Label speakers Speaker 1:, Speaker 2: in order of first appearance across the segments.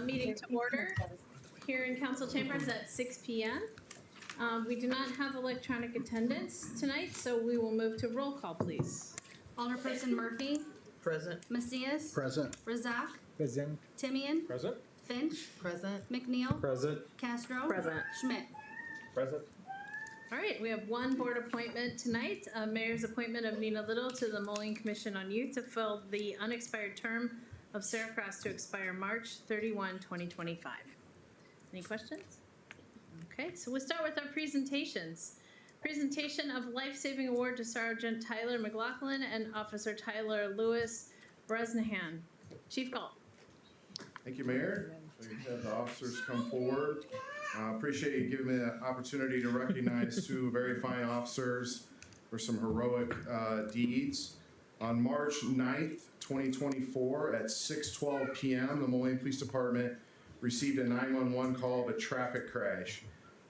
Speaker 1: meeting to order here in council chambers at 6 p.m. We do not have electronic attendance tonight, so we will move to roll call, please.
Speaker 2: Alderperson Murphy.
Speaker 3: Present.
Speaker 2: Macias.
Speaker 4: Present.
Speaker 2: Razak.
Speaker 4: Present.
Speaker 2: Timian.
Speaker 4: Present.
Speaker 2: Finch.
Speaker 3: Present.
Speaker 2: McNeil.
Speaker 4: Present.
Speaker 2: Castro.
Speaker 3: Present.
Speaker 2: Schmidt.
Speaker 4: Present.
Speaker 1: All right, we have one board appointment tonight, mayor's appointment of Nina Little to the Moline Commission on Youth to fill the unexpired term of Sarah Cross to expire March 31, 2025. Any questions? Okay, so we'll start with our presentations. Presentation of Life-Saving Award to Sergeant Tyler McLaughlin and Officer Tyler Lewis Bresnahan. Chief Galt.
Speaker 5: Thank you, Mayor. So you have the officers come forward. Appreciate you giving me the opportunity to recognize two very fine officers for some heroic deeds. On March 9th, 2024 at 6:12 p.m., the Moline Police Department received a 911 call of a traffic crash.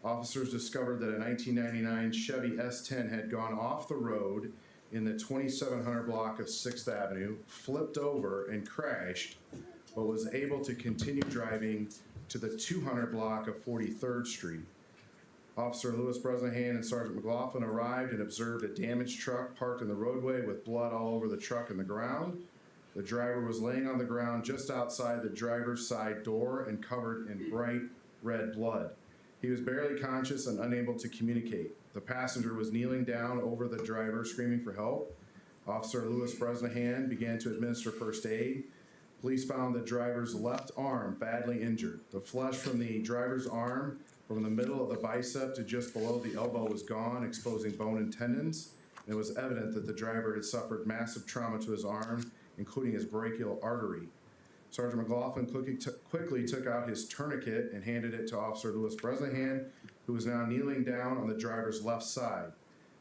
Speaker 5: Officers discovered that a 1999 Chevy S10 had gone off the road in the 2700 block of 6th Avenue, flipped over and crashed, but was able to continue driving to the 200 block of 43rd Street. Officer Lewis Bresnahan and Sergeant McLaughlin arrived and observed a damaged truck parked in the roadway with blood all over the truck and the ground. The driver was laying on the ground just outside the driver's side door and covered in bright red blood. He was barely conscious and unable to communicate. The passenger was kneeling down over the driver, screaming for help. Officer Lewis Bresnahan began to administer first aid. Police found the driver's left arm badly injured. The flesh from the driver's arm from the middle of the bicep to just below the elbow was gone, exposing bone and tendons. And it was evident that the driver had suffered massive trauma to his arm, including his brachial artery. Sergeant McLaughlin quickly took out his tourniquet and handed it to Officer Lewis Bresnahan, who was now kneeling down on the driver's left side.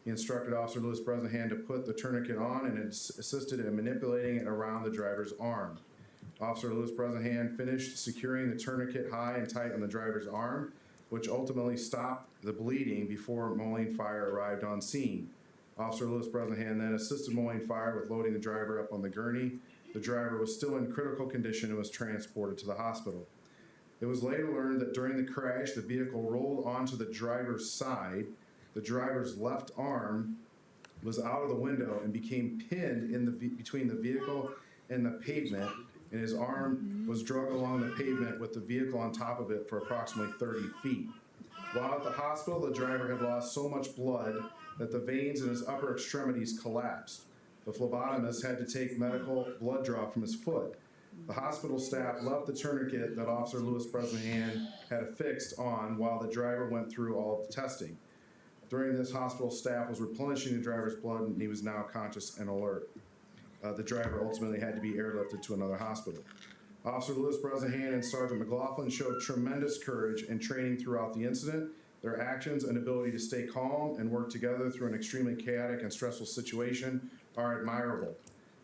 Speaker 5: He instructed Officer Lewis Bresnahan to put the tourniquet on and assisted in manipulating it around the driver's arm. Officer Lewis Bresnahan finished securing the tourniquet high and tight on the driver's arm, which ultimately stopped the bleeding before Moline Fire arrived on scene. Officer Lewis Bresnahan then assisted Moline Fire with loading the driver up on the gurney. The driver was still in critical condition and was transported to the hospital. It was later learned that during the crash, the vehicle rolled onto the driver's side. The driver's left arm was out of the window and became pinned in between the vehicle and the pavement, and his arm was dragged along the pavement with the vehicle on top of it for approximately 30 feet. While at the hospital, the driver had lost so much blood that the veins in his upper extremities collapsed. The phlebotomist had to take medical blood draw from his foot. The hospital staff left the tourniquet that Officer Lewis Bresnahan had affixed on while the driver went through all of the testing. During this, hospital staff was replenishing the driver's blood, and he was now conscious and alert. The driver ultimately had to be airlifted to another hospital. Officer Lewis Bresnahan and Sergeant McLaughlin showed tremendous courage and training throughout the incident. Their actions and ability to stay calm and work together through an extremely chaotic and stressful situation are admirable.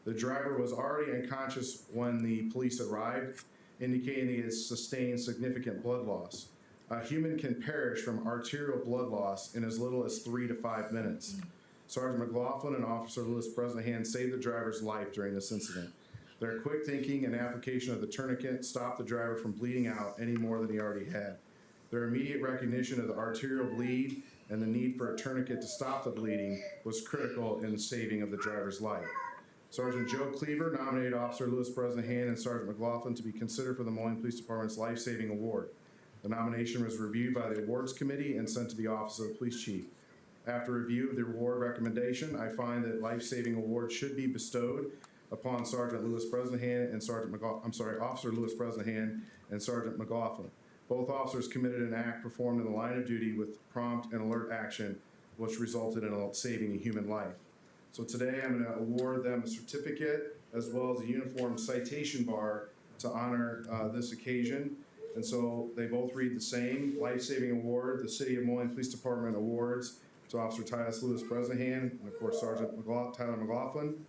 Speaker 5: The driver was already unconscious when the police arrived, indicating he had sustained significant blood loss. A human can perish from arterial blood loss in as little as 3 to 5 minutes. Sergeant McLaughlin and Officer Lewis Bresnahan saved the driver's life during this incident. Their quick thinking and application of the tourniquet stopped the driver from bleeding out any more than he already had. Their immediate recognition of the arterial bleed and the need for a tourniquet to stop the bleeding was critical in the saving of the driver's life. Sergeant Joe Cleaver nominated Officer Lewis Bresnahan and Sergeant McLaughlin to be considered for the Moline Police Department's Life-Saving Award. The nomination was reviewed by the awards committee and sent to the office of the police chief. After review of the award recommendation, I find that Life-Saving Award should be bestowed upon Sergeant Lewis Bresnahan and Officer Lewis Bresnahan and Sergeant McLaughlin. Both officers committed an act performed in the line of duty with prompt and alert action, which resulted in saving a human life. So today I'm going to award them a certificate as well as a uniform citation bar to honor this occasion. And so they both read the same: Life-Saving Award, the City of Moline Police Department awards to Officer Tyler Lewis Bresnahan and of course Sergeant Tyler McLaughlin.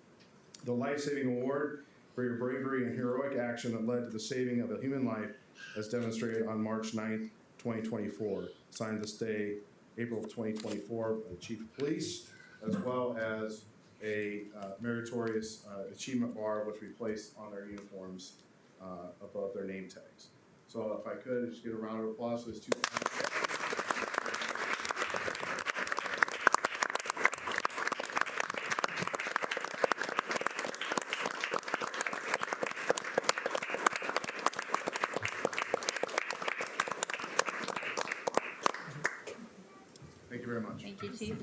Speaker 5: The Life-Saving Award for your bravery and heroic action that led to the saving of a human life, as demonstrated on March 9th, 2024. Signed this day, April 2024, by the Chief of Police, as well as a meritorious achievement bar, which we place on their uniforms above their name tags. So if I could, just get a round of applause for these two. Thank you very much.
Speaker 1: Thank you, Chief.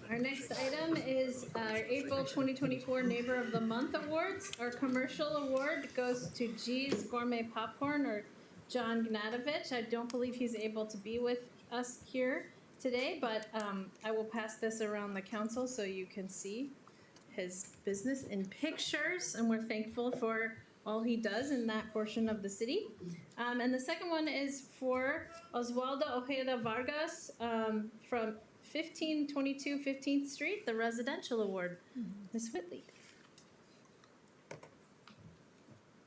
Speaker 1: Our next item is our April 2024 Neighbor of the Month Awards. Our commercial award goes to G's Gourmet Popcorn, or John Gnadovich. I don't believe he's able to be with us here today, but I will pass this around the council so you can see his business in pictures, and we're thankful for all he does in that portion of the city. And the second one is for Oswaldo Ojeda Vargas from 1522 15th Street, the Residential Award. Ms. Whitley.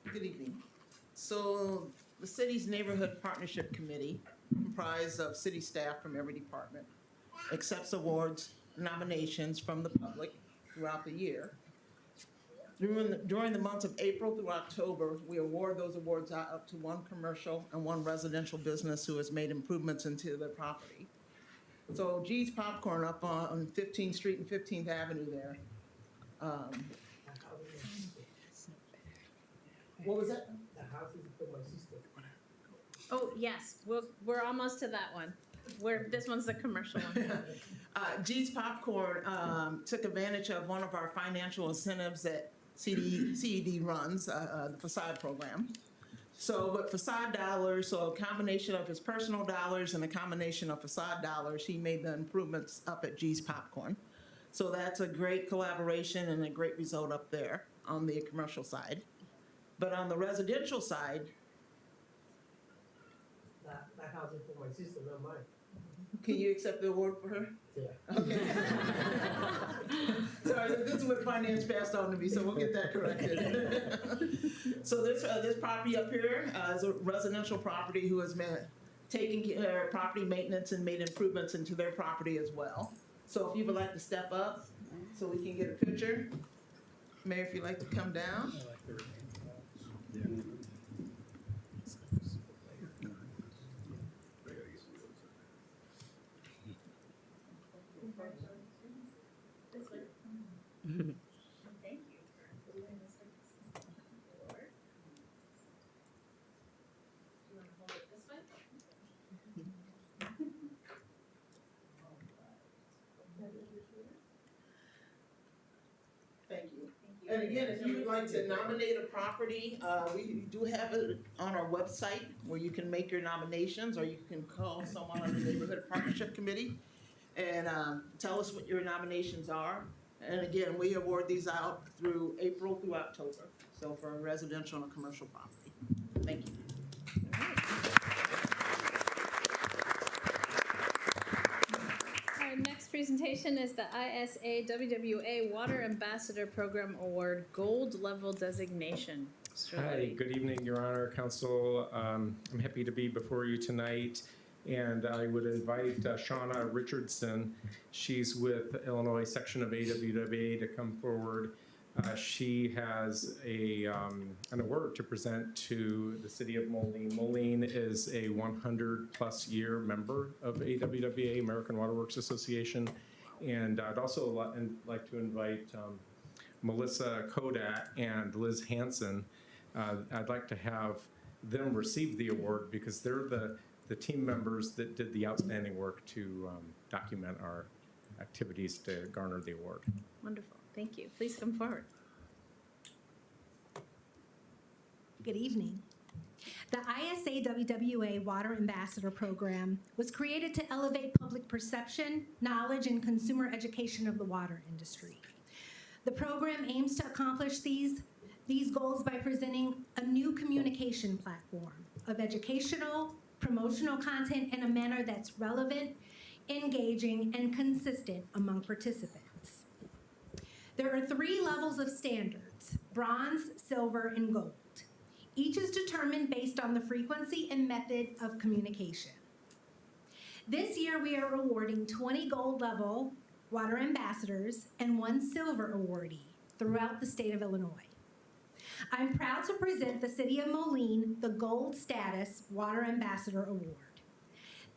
Speaker 3: Good evening. So the city's Neighborhood Partnership Committee, comprised of city staff from every department, accepts awards, nominations from the public throughout the year. During the months of April through October, we award those awards out up to one commercial and one residential business who has made improvements into their property. So G's Popcorn up on 15th Street and 15th Avenue there. What was that?
Speaker 4: The house is for my sister.
Speaker 1: Oh, yes, we're almost to that one. This one's the commercial one.
Speaker 3: G's Popcorn took advantage of one of our financial incentives that CED runs, the facade program. So with facade dollars, so a combination of his personal dollars and a combination of facade dollars, he made the improvements up at G's Popcorn. So that's a great collaboration and a great result up there on the commercial side. But on the residential side,
Speaker 4: That house is for my sister, not mine.
Speaker 3: can you accept the award for her?
Speaker 4: Yeah.
Speaker 3: Okay. Sorry, this is what finance passed on to me, so we'll get that corrected. So this property up here is a residential property who has taken care of property maintenance and made improvements into their property as well. So if you would like to step up so we can get a picture. Mayor, if you'd like to come down.
Speaker 1: Thank you for doing this award. Do you want to hold it this way?
Speaker 3: Thank you. And again, if you would like to nominate a property, we do have it on our website where you can make your nominations, or you can call someone on the Neighborhood Partnership Committee and tell us what your nominations are. And again, we award these out through April through October, so for a residential and a commercial property. Thank you.
Speaker 1: Our next presentation is the ISA WWA Water Ambassador Program Award Gold Level Designation. Mr.
Speaker 6: Hi,
Speaker 1: Levy.
Speaker 6: good evening, Your Honor, Council. I'm happy to be before you tonight, and I would invite Shauna Richardson. She's with Illinois section of AWWA to come forward. She has an award to present to the city of Moline. Moline is a 100-plus year member of AWWA, American Water Works Association, and I'd also like to invite Melissa Kodak and Liz Hansen. I'd like to have them receive the award because they're the team members that did the outstanding work to document our activities to garner the award.
Speaker 1: Wonderful. Thank you. Please come forward.
Speaker 7: Good evening. The ISA WWA Water Ambassador Program was created to elevate public perception, knowledge, and consumer education of the water industry. The program aims to accomplish these goals by presenting a new communication platform of educational, promotional content in a manner that's relevant, engaging, and consistent among participants. There are 3 levels of standards: bronze, silver, and gold. Each is determined based on the frequency and method of communication. This year, we are awarding 20 gold level water ambassadors and 1 silver awardee throughout the state of Illinois. I'm proud to present the City of Moline the Gold Status Water Ambassador Award.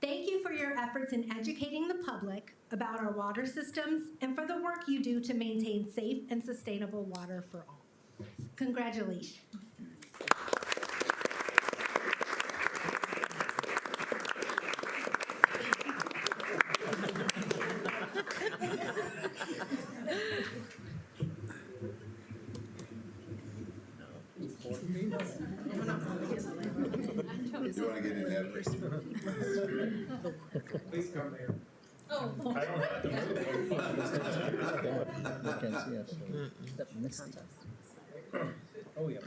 Speaker 7: Thank you for your efforts in educating the public about our water systems and for the work you do to maintain safe and sustainable water for all. Congratulations.
Speaker 8: You want to get in that first?
Speaker 6: Please come there.
Speaker 1: Oh,
Speaker 9: I don't have to move.
Speaker 10: Oh, yeah.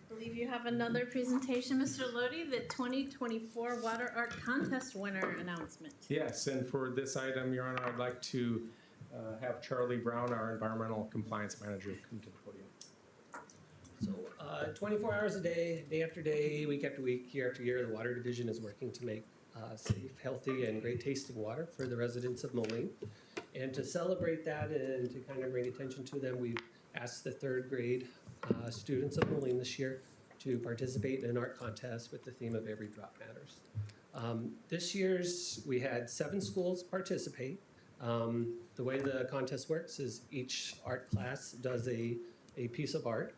Speaker 1: I believe you have another presentation, Mr. Lodi, the 2024 Water Art Contest winner announcement.
Speaker 6: Yes, and for this item, Your Honor, I'd like to have Charlie Brown, our Environmental Compliance Manager, come to the podium.
Speaker 10: So 24 hours a day, day after day, week after week, year after year, the Water Division is working to make safe, healthy, and great tasting water for the residents of Moline. And to celebrate that and to kind of bring attention to them, we've asked the third grade students of Moline this year to participate in an art contest with the theme of Every Drop Matters. This year's, we had 7 schools participate. The way the contest works is each art class does a piece of art,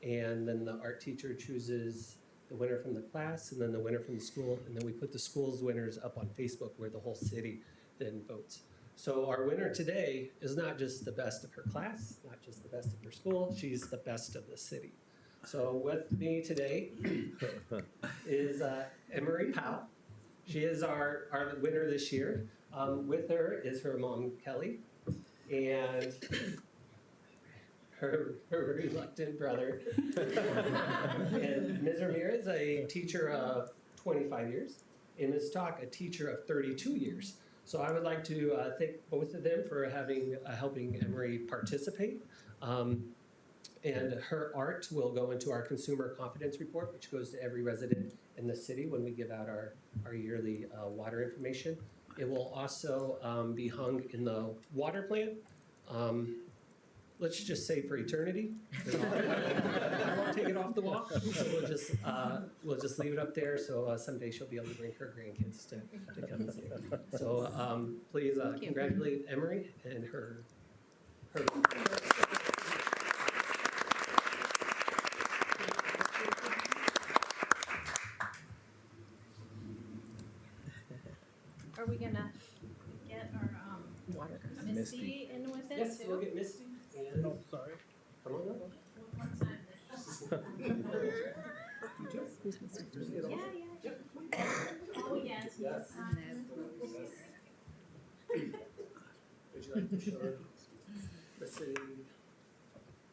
Speaker 10: and then the art teacher chooses the winner from the class and then the winner from the school, and then we put the school's winners up on Facebook where the whole city then votes. So our winner today is not just the best of her class, not just the best of her school, she's the best of the city. So with me today is Emery Powell. She is our winner this year. With her is her mom, Kelly, and her reluctant brother. And Ms. Ramirez, a teacher of 25 years, and Ms. Talk, a teacher of 32 years. So I would like to thank both of them for helping Emery participate. And her art will go into our consumer confidence report, which goes to every resident in the city when we give out our yearly water information. It will also be hung in the water plant. Let's just say for eternity. I won't take it off the wall. So we'll just leave it up there. So someday she'll be able to bring her grandkids to come and see it. So please congratulate Emery and her.
Speaker 1: Are we gonna get our Misty in with it
Speaker 10: Yes,
Speaker 1: too?
Speaker 10: we'll get Misty. And
Speaker 9: Oh, sorry.
Speaker 10: come on up.
Speaker 1: One more time. Yeah. Oh, yes, yes.
Speaker 10: Would you like to show her the city?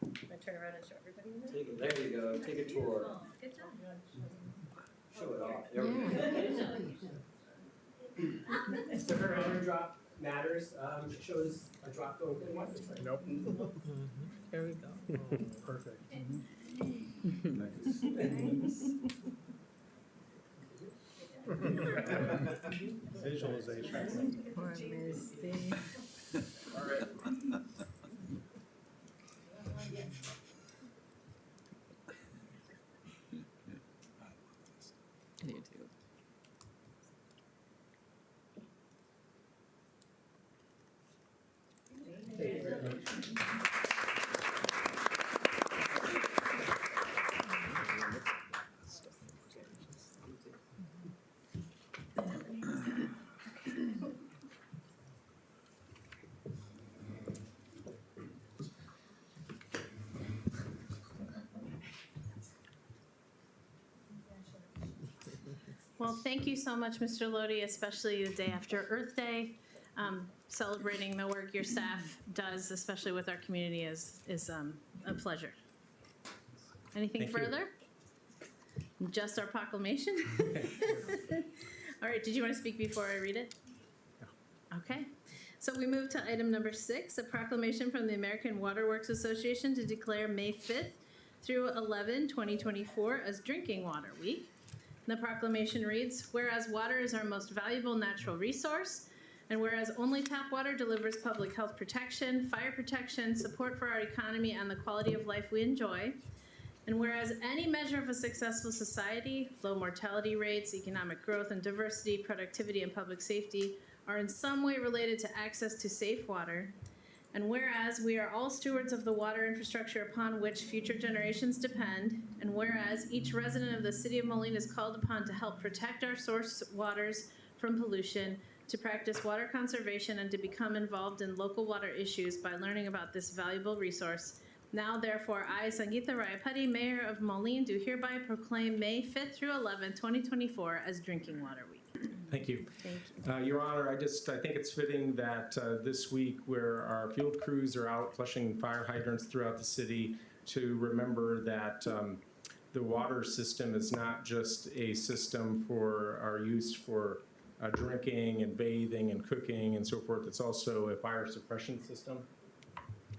Speaker 1: I turn around and show everybody this?
Speaker 10: There you go. Take a tour.
Speaker 1: Oh, good job.
Speaker 10: Show it off. There we go. So her every drop matters. It shows a drop going to the water.
Speaker 9: Nope.
Speaker 1: There we go.
Speaker 9: Perfect. Visualization.
Speaker 10: All right. Thank you very much.
Speaker 1: Well, thank you so much, Mr. Lodi, especially the day after Earth Day. Celebrating the work your staff does, especially with our community, is a pleasure. Anything
Speaker 6: Thank you.
Speaker 1: further? Just our proclamation? All right, did you want to speak before I read it? Okay, so we move to item number 6, a proclamation from the American Water Works Association to declare May 5th through 11, 2024 as Drinking Water Week. The proclamation reads, whereas water is our most valuable natural resource, and whereas only tap water delivers public health protection, fire protection, support for our economy, and the quality of life we enjoy, and whereas any measure of a successful society, low mortality rates, economic growth and diversity, productivity, and public safety are in some way related to access to safe water, and whereas we are all stewards of the water infrastructure upon which future generations depend, and whereas each resident of the city of Moline is called upon to help protect our source waters from pollution, to practice water conservation, and to become involved in local water issues by learning about this valuable resource. Now, therefore, I, Sangeeta Rayapati, Mayor of Moline, do hereby proclaim May 5th through 11th, 2024 as Drinking Water Week.
Speaker 6: Thank you.
Speaker 1: Thank you.
Speaker 6: Your Honor, I think it's fitting that this week, where our field crews are out flushing fire hydrants throughout the city, to remember that the water system is not just a system for our use for drinking and bathing and cooking and so forth. It's also a fire suppression system.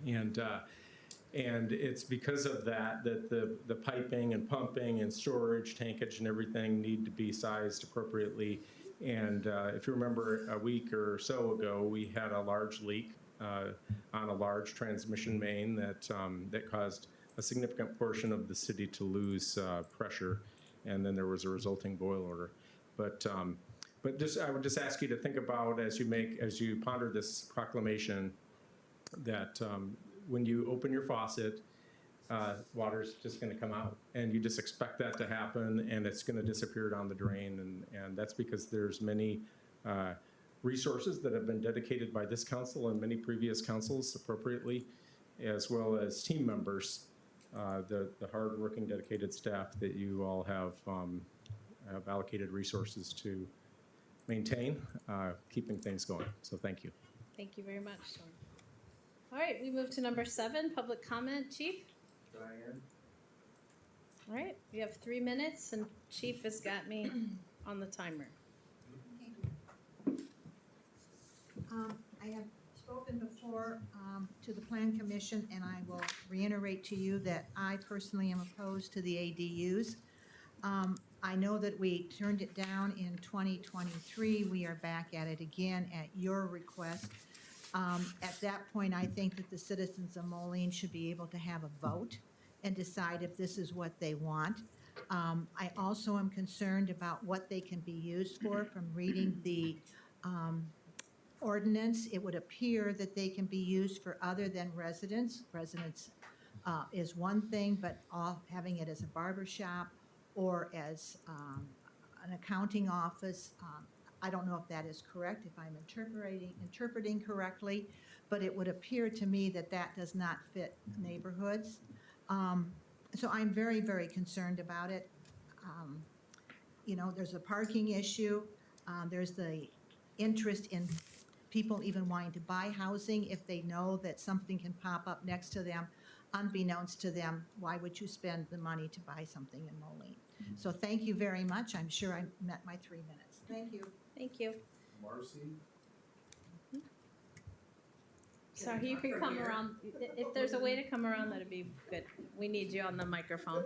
Speaker 6: And it's because of that the piping and pumping and storage, tankage and everything need to be sized appropriately. And if you remember a week or so ago, we had a large leak on a large transmission main that caused a significant portion of the city to lose pressure, and then there was a resulting boil order. But I would just ask you to think about, as you ponder this proclamation, that when you open your faucet, water's just going to come out, and you just expect that to happen, and it's going to disappear down the drain, and that's because there's many resources that have been dedicated by this council and many previous councils appropriately, as well as team members, the hardworking, dedicated staff that you all have allocated resources to maintain, keeping things going. So thank you.
Speaker 1: Thank you very much, Sean. All right, we move to number 7, public comment. Chief?
Speaker 5: Diane?
Speaker 1: All right, we have 3 minutes, and Chief has got me on the timer.
Speaker 8: I have spoken before to the Plan Commission, and I will reiterate to you that I personally am opposed to the ADUs. I know that we turned it down in 2023. We are back at it again at your request. At that point, I think that the citizens of Moline should be able to have a vote and decide if this is what they want. I also am concerned about what they can be used for. From reading the ordinance, it would appear that they can be used for other than residents. Residents is one thing, but having it as a barber shop or as an accounting office, I don't know if that is correct, if I'm interpreting correctly, but it would appear to me that that does not fit neighborhoods. So I'm very, very concerned about it. There's a parking issue. There's the interest in people even wanting to buy housing if they know that something can pop up next to them. Unbeknownst to them, why would you spend the money to buy something in Moline? So thank you very much. I'm sure I met my 3 minutes. Thank you.
Speaker 1: Thank you.
Speaker 5: Marcy?
Speaker 1: Sorry, you can come around. If there's a way to come around, that'd be good. We need you on the microphone.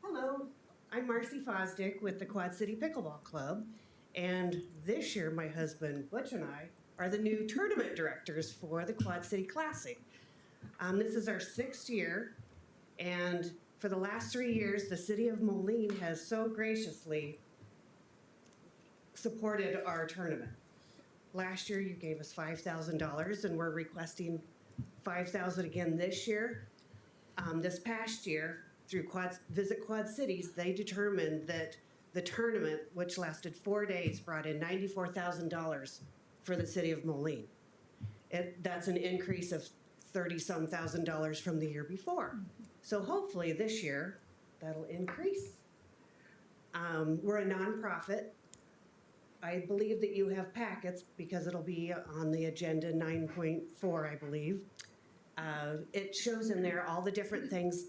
Speaker 11: Hello, I'm Marcy Fosdick with the Quad City Pickleball Club, and this year my husband Butch and I are the new tournament directors for the Quad City Classic. This is our 6th year, and for the last 3 years, the city of Moline has so graciously supported our tournament. Last year, you gave us $5,000, and we're requesting $5,000 again this year. This past year, through Visit Quad Cities, they determined that the tournament, which lasted 4 days, brought in $94,000 for the city of Moline. That's an increase of $30-some thousand from the year before. So hopefully this year, that'll increase. We're a nonprofit. I believe that you have packets because it'll be on the agenda 9.4, I believe. It shows in there all the different things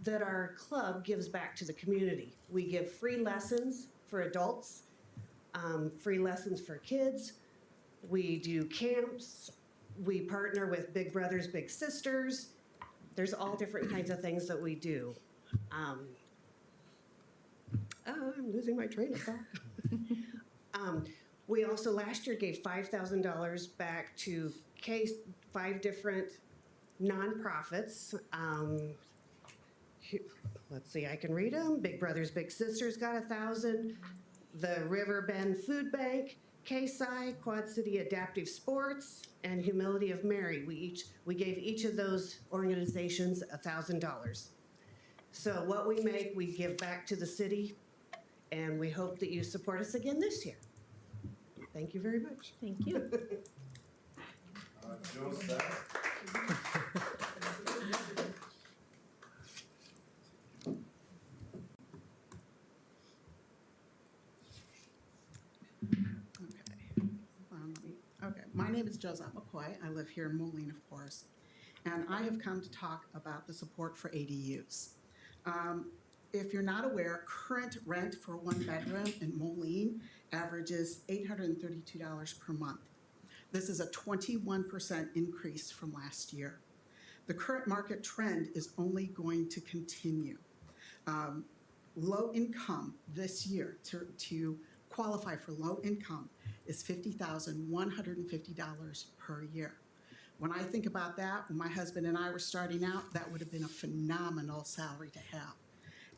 Speaker 11: that our club gives back to the community. We give free lessons for adults, free lessons for kids. We do camps. We partner with Big Brothers Big Sisters. There's all different kinds of things that we do. I'm losing my train of thought. We also last year gave $5,000 back to 5 different nonprofits. Let's see, I can read them. Big Brothers Big Sisters got 1,000. The River Bend Food Bank, KSI, Quad City Adaptive Sports, and Humility of Mary. We gave each of those organizations $1,000. So what we make, we give back to the city, and we hope that you support us again this year. Thank you very much.
Speaker 1: Thank you.
Speaker 5: Joseph.
Speaker 12: Okay, my name is Joseph McCoy. I live here in Moline, of course, and I have come to talk about the support for ADUs. If you're not aware, current rent for 1 bedroom in Moline averages $832 per month. This is a 21% increase from last year. The current market trend is only going to continue. Low income this year, to qualify for low income, is $50,150 per year. When I think about that, when my husband and I were starting out, that would have been a phenomenal salary to have.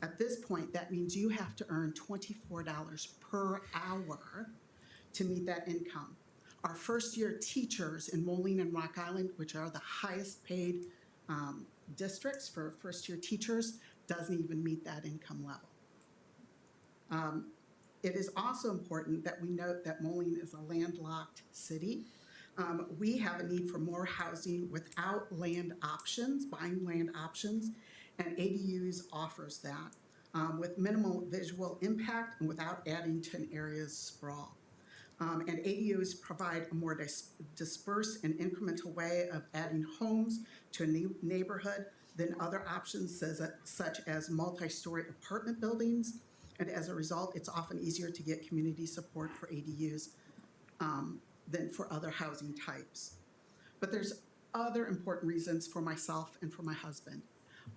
Speaker 12: At this point, that means you have to earn $24 per hour to meet that income. Our first-year teachers in Moline and Rock Island, which are the highest paid districts for first-year teachers, doesn't even meet that income level. It is also important that we note that Moline is a landlocked city. We have a need for more housing without land options, buying land options, and ADUs offers that with minimal visual impact and without adding to an area's sprawl. And ADUs provide a more dispersed and incremental way of adding homes to a neighborhood than other options such as multi-story apartment buildings. And as a result, it's often easier to get community support for ADUs than for other housing types. But there's other important reasons for myself and for my husband.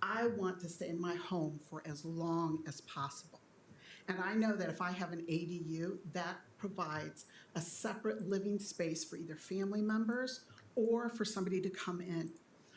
Speaker 12: I want to stay in my home for as long as possible. And I know that if I have an ADU, that provides a separate living space for either family members or for somebody to come in.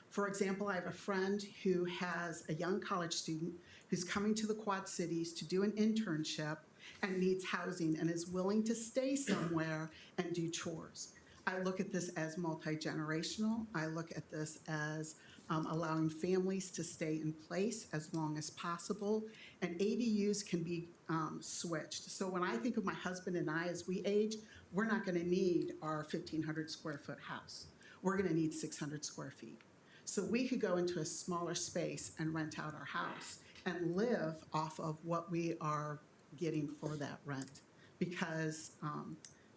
Speaker 12: For example, I have a friend who has a young college student who's coming to the Quad Cities to do an internship and needs housing and is willing to stay somewhere and do chores. I look at this as multi-generational. I look at this as allowing families to stay in place as long as possible, and ADUs can be switched. So when I think of my husband and I as we age, we're not gonna need our 1,500 square foot house. We're gonna need 600 square feet. So we could go into a smaller space and rent out our house and live off of what we are getting for that rent. Because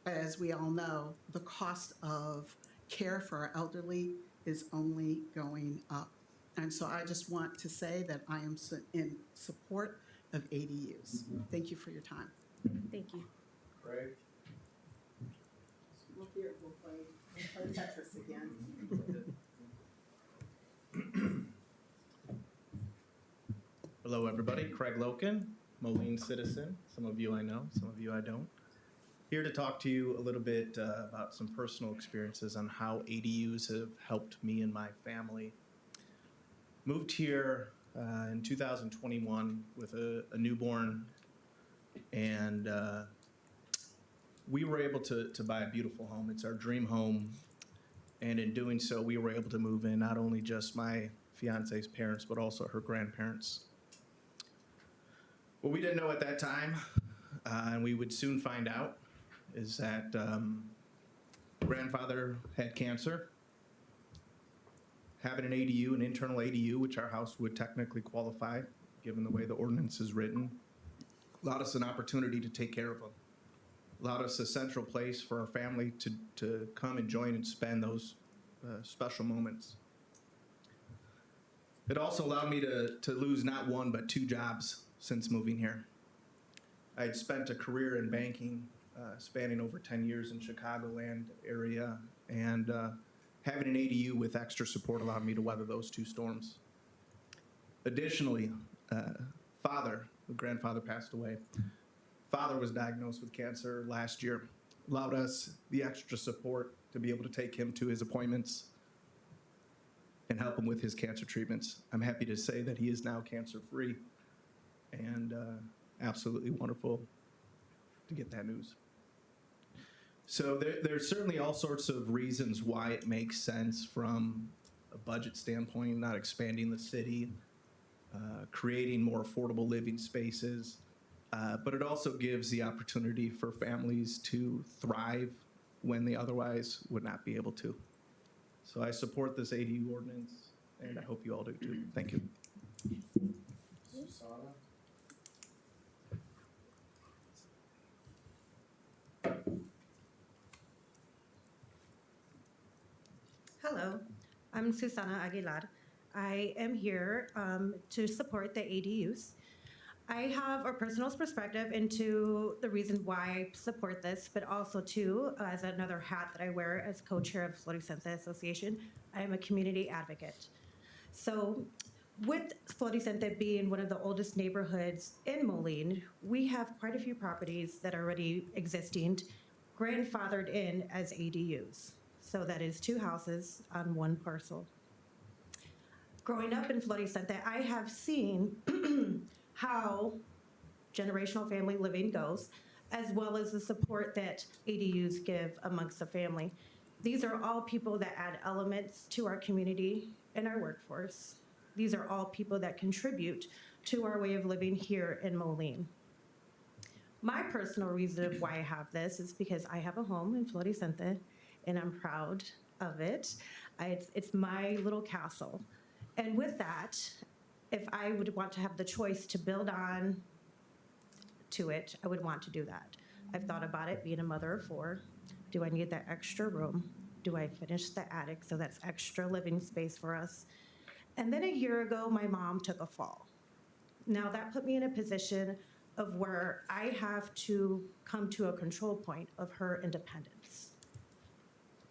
Speaker 12: as we all know, the cost of care for our elderly is only going up. And so I just want to say that I am in support of ADUs. Thank you for your time.
Speaker 1: Thank you.
Speaker 5: Craig?
Speaker 12: We'll play Tetris again.
Speaker 13: Hello, everybody. Craig Loken, Moline citizen. Some of you I know, some of you I don't. Here to talk to you a little bit about some personal experiences on how ADUs have helped me and my family. Moved here in 2021 with a newborn, and we were able to buy a beautiful home. It's our dream home, and in doing so, we were able to move in not only just my fiance's parents, but also her grandparents. What we didn't know at that time, and we would soon find out, is that grandfather had cancer. Having an ADU, an internal ADU, which our house would technically qualify, given the way the ordinance is written, allowed us an opportunity to take care of him. Allowed us a central place for our family to come and join and spend those special moments. It also allowed me to lose not one, but 2 jobs since moving here. I had spent a career in banking, spanning over 10 years in Chicagoland area, and having an ADU with extra support allowed me to weather those 2 storms. Additionally, grandfather passed away. Father was diagnosed with cancer last year. Allowed us the extra support to be able to take him to his appointments and help him with his cancer treatments. I'm happy to say that he is now cancer-free, and absolutely wonderful to get that news. So there's certainly all sorts of reasons why it makes sense from a budget standpoint, not expanding the city, creating more affordable living spaces, but it also gives the opportunity for families to thrive when they otherwise would not be able to. So I support this ADU ordinance, and I hope you all do too. Thank you.
Speaker 5: Susanna?
Speaker 14: Hello, I'm Susana Aguilar. I am here to support the ADUs. I have a personal perspective into the reason why I support this, but also too, as another hat that I wear as co-chair of Floricienta Association, I am a community advocate. So with Floricienta being one of the oldest neighborhoods in Moline, we have quite a few properties that are already existing, grandfathered in as ADUs. So that is 2 houses on 1 parcel. Growing up in Floricienta, I have seen how generational family living goes, as well as the support that ADUs give amongst the family. These are all people that add elements to our community and our workforce. These are all people that contribute to our way of living here in Moline. My personal reason of why I have this is because I have a home in Floricienta, and I'm proud of it. It's my little castle. And with that, if I would want to have the choice to build on to it, I would want to do that. I've thought about it, being a mother of 4. Do I need that extra room? Do I finish the attic so that's extra living space for us? And then a year ago, my mom took a fall. Now that put me in a position of where I have to come to a control point of her independence.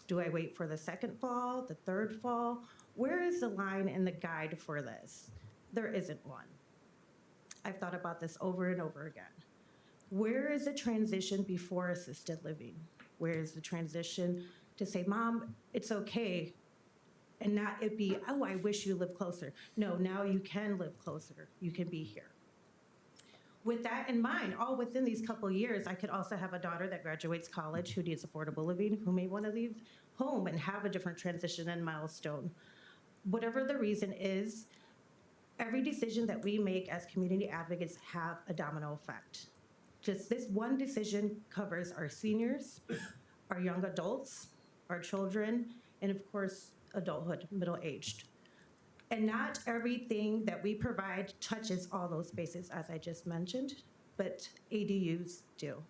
Speaker 14: Do I wait for the 2nd fall, the 3rd fall? Where is the line in the guide for this? There isn't one. I've thought about this over and over again. Where is the transition before assisted living? Where is the transition to say, Mom, it's okay, and not it be, oh, I wish you lived closer. No, now you can live closer. You can be here. With that in mind, all within these couple years, I could also have a daughter that graduates college who needs affordable living, who may want to leave home and have a different transition and milestone. Whatever the reason is, every decision that we make as community advocates have a domino effect. Just this one decision covers our seniors, our young adults, our children, and of course, adulthood, middle-aged. And not everything that we provide touches all those spaces, as I just mentioned, but ADUs do.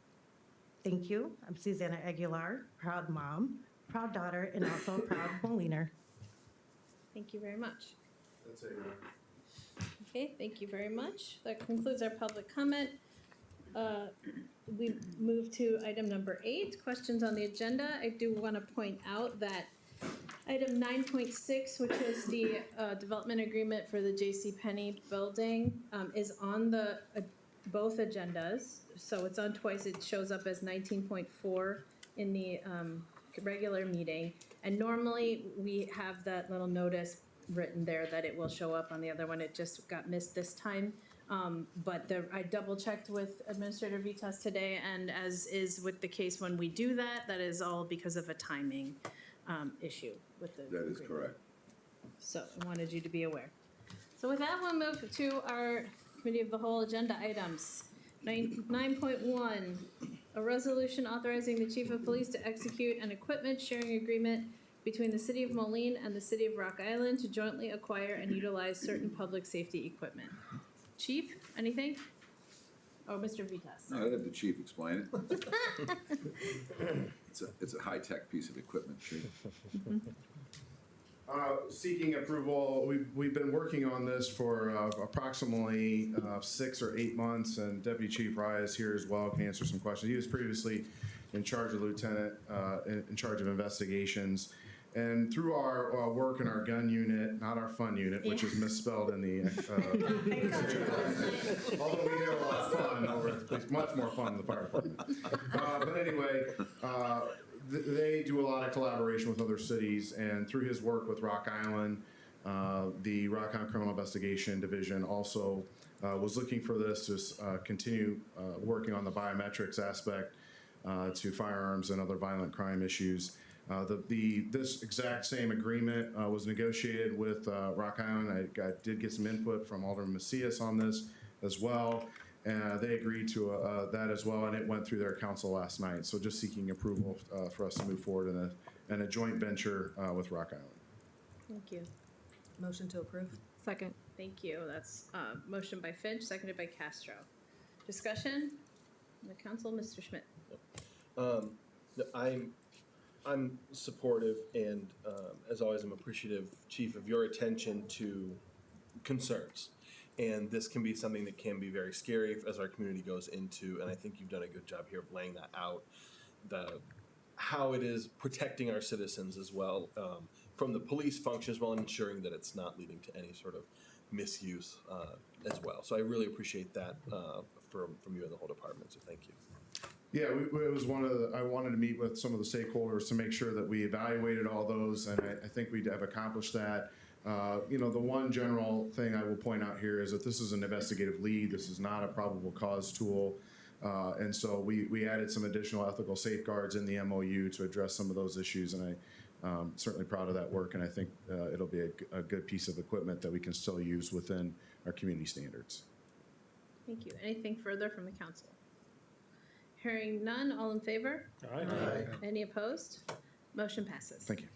Speaker 14: Thank you. I'm Susanna Aguilar, proud mom, proud daughter, and also a proud Moliner.
Speaker 1: Thank you very much.
Speaker 5: That's it.
Speaker 1: Okay, thank you very much. That concludes our public comment. We move to item number 8, questions on the agenda. I do want to point out that item 9.6, which is the development agreement for the JCPenney building, is on the both agendas. So it's on twice. It shows up as 19.4 in the regular meeting. And normally we have that little notice written there that it will show up on the other one. It just got missed this time. But I double checked with Administrator Vitas today, and as is with the case when we do that, that is all because of a timing issue with the
Speaker 15: That is
Speaker 1: agreement.
Speaker 15: correct.
Speaker 1: So I wanted you to be aware. So with that, we'll move to our Committee of the Whole agenda items. 9.1, a resolution authorizing the Chief of Police to execute an equipment sharing agreement between the City of Moline and the City of Rock Island to jointly acquire and utilize certain public safety equipment. Chief, anything? Oh, Mr. Vitas.
Speaker 15: No, I'll let the chief explain it. It's a high-tech piece of equipment, Chief.
Speaker 5: Seeking approval, we've been working on this for approximately 6 or 8 months, and Deputy Chief Raya is here as well, can answer some questions. He was previously in charge of lieutenant, in charge of investigations. And through our work in our gun unit, not our fun unit, which is misspelled in the, although we have a lot of fun over at the police, much more fun than the fire department. But anyway, they do a lot of collaboration with other cities, and through his work with Rock Island, the Rock Island Criminal Investigation Division also was looking for this to continue working on the biometrics aspect to firearms and other violent crime issues. This exact same agreement was negotiated with Rock Island. I did get some input from Alderman Macias on this as well. They agreed to that as well, and it went through their council last night. So just seeking approval for us to move forward in a joint venture with Rock Island.
Speaker 1: Thank you.
Speaker 2: Motion to approve.
Speaker 1: Second. Thank you. That's motion by Finch, seconded by Castro. Discussion? The council, Mr. Schmidt.
Speaker 9: I'm supportive, and as always, I'm appreciative, Chief, of your attention to concerns. And this can be something that can be very scary as our community goes into, and I think you've done a good job here of laying that out, how it is protecting our citizens as well, from the police function as well, and ensuring that it's not leading to any sort of misuse as well. So I really appreciate that from you and the whole department, so thank you.
Speaker 5: Yeah, it was I wanted to meet with some of the stakeholders to make sure that we evaluated all those, and I think we have accomplished that. The one general thing I will point out here is that this is an investigative lead. This is not a probable cause tool. And so we added some additional ethical safeguards in the MOU to address some of those issues, and I'm certainly proud of that work, and I think it'll be a good piece of equipment that we can still use within our community standards.
Speaker 1: Thank you. Anything further from the council? Hearing none, all in favor?
Speaker 9: Aye.
Speaker 1: Any opposed? Motion passes.
Speaker 5: Thank you.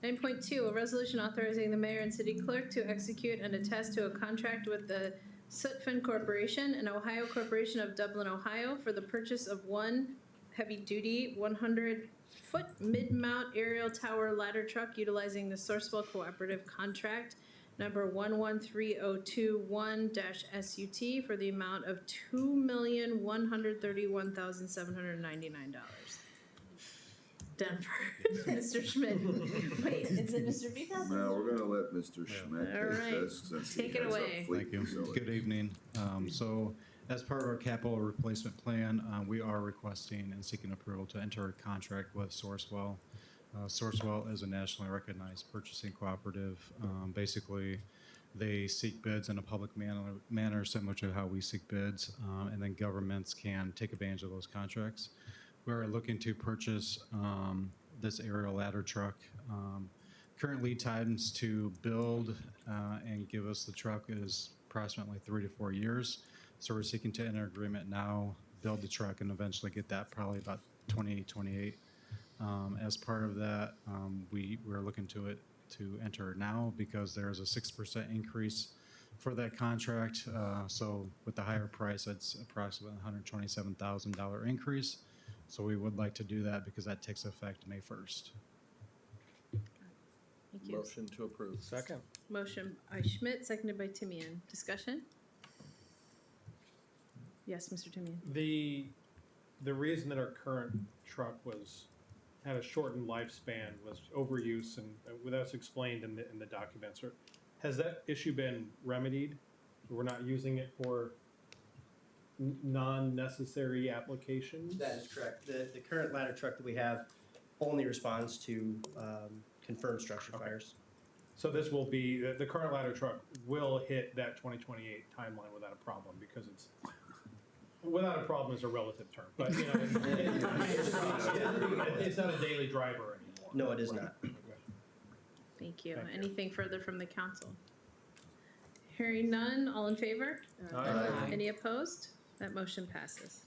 Speaker 1: 9.2, a resolution authorizing the mayor and city clerk to execute and attest to a contract with the Sutphen Corporation, an Ohio corporation of Dublin, Ohio, for the purchase of one heavy-duty 100-foot mid-mount aerial tower ladder truck utilizing the Sourcewell Cooperative Contract number 113021-SUT for the amount of $2,131,799. Denver. Mr. Schmidt. Wait, is it Mr. Vitas?
Speaker 15: No, we're gonna let Mr. Schmidt
Speaker 1: All
Speaker 15: take
Speaker 1: right.
Speaker 15: this since he
Speaker 1: Take it
Speaker 15: has
Speaker 1: away.
Speaker 15: a fleet
Speaker 16: Thank you.
Speaker 15: facility.
Speaker 16: Good evening. So as part of our capital replacement plan, we are requesting and seeking approval to enter a contract with Sourcewell. Sourcewell is a nationally recognized purchasing cooperative. Basically, they seek bids in a public manner similar to how we seek bids, and then governments can take advantage of those contracts. We're looking to purchase this aerial ladder truck. Current lead times to build and give us the truck is approximately 3 to 4 years. So we're seeking to enter agreement now, build the truck, and eventually get that probably about 2028. As part of that, we're looking to enter now because there's a 6% increase for that contract. So with the higher price, it's approximately $127,000 increase. So we would like to do that because that takes effect May 1st.
Speaker 1: Thank you.
Speaker 9: Motion to approve.
Speaker 10: Second.
Speaker 1: Motion by Schmidt, seconded by Timian. Discussion? Yes, Mr. Timian.
Speaker 17: The reason that our current truck had a shortened lifespan was overuse, and that's explained in the documents. Has that issue been remedied? We're not using it for non-necessary applications?
Speaker 18: That is correct. The current ladder truck that we have only responds to confirmed structure fires.
Speaker 17: So this will be, the current ladder truck will hit that 2028 timeline without a problem, because without a problem is a relative term, but it's not a daily driver anymore.
Speaker 18: No, it is not.
Speaker 1: Thank you.
Speaker 17: Thank you.
Speaker 1: Anything further from the council? Hearing none, all in favor?
Speaker 9: Aye.
Speaker 1: Any opposed? That motion passes.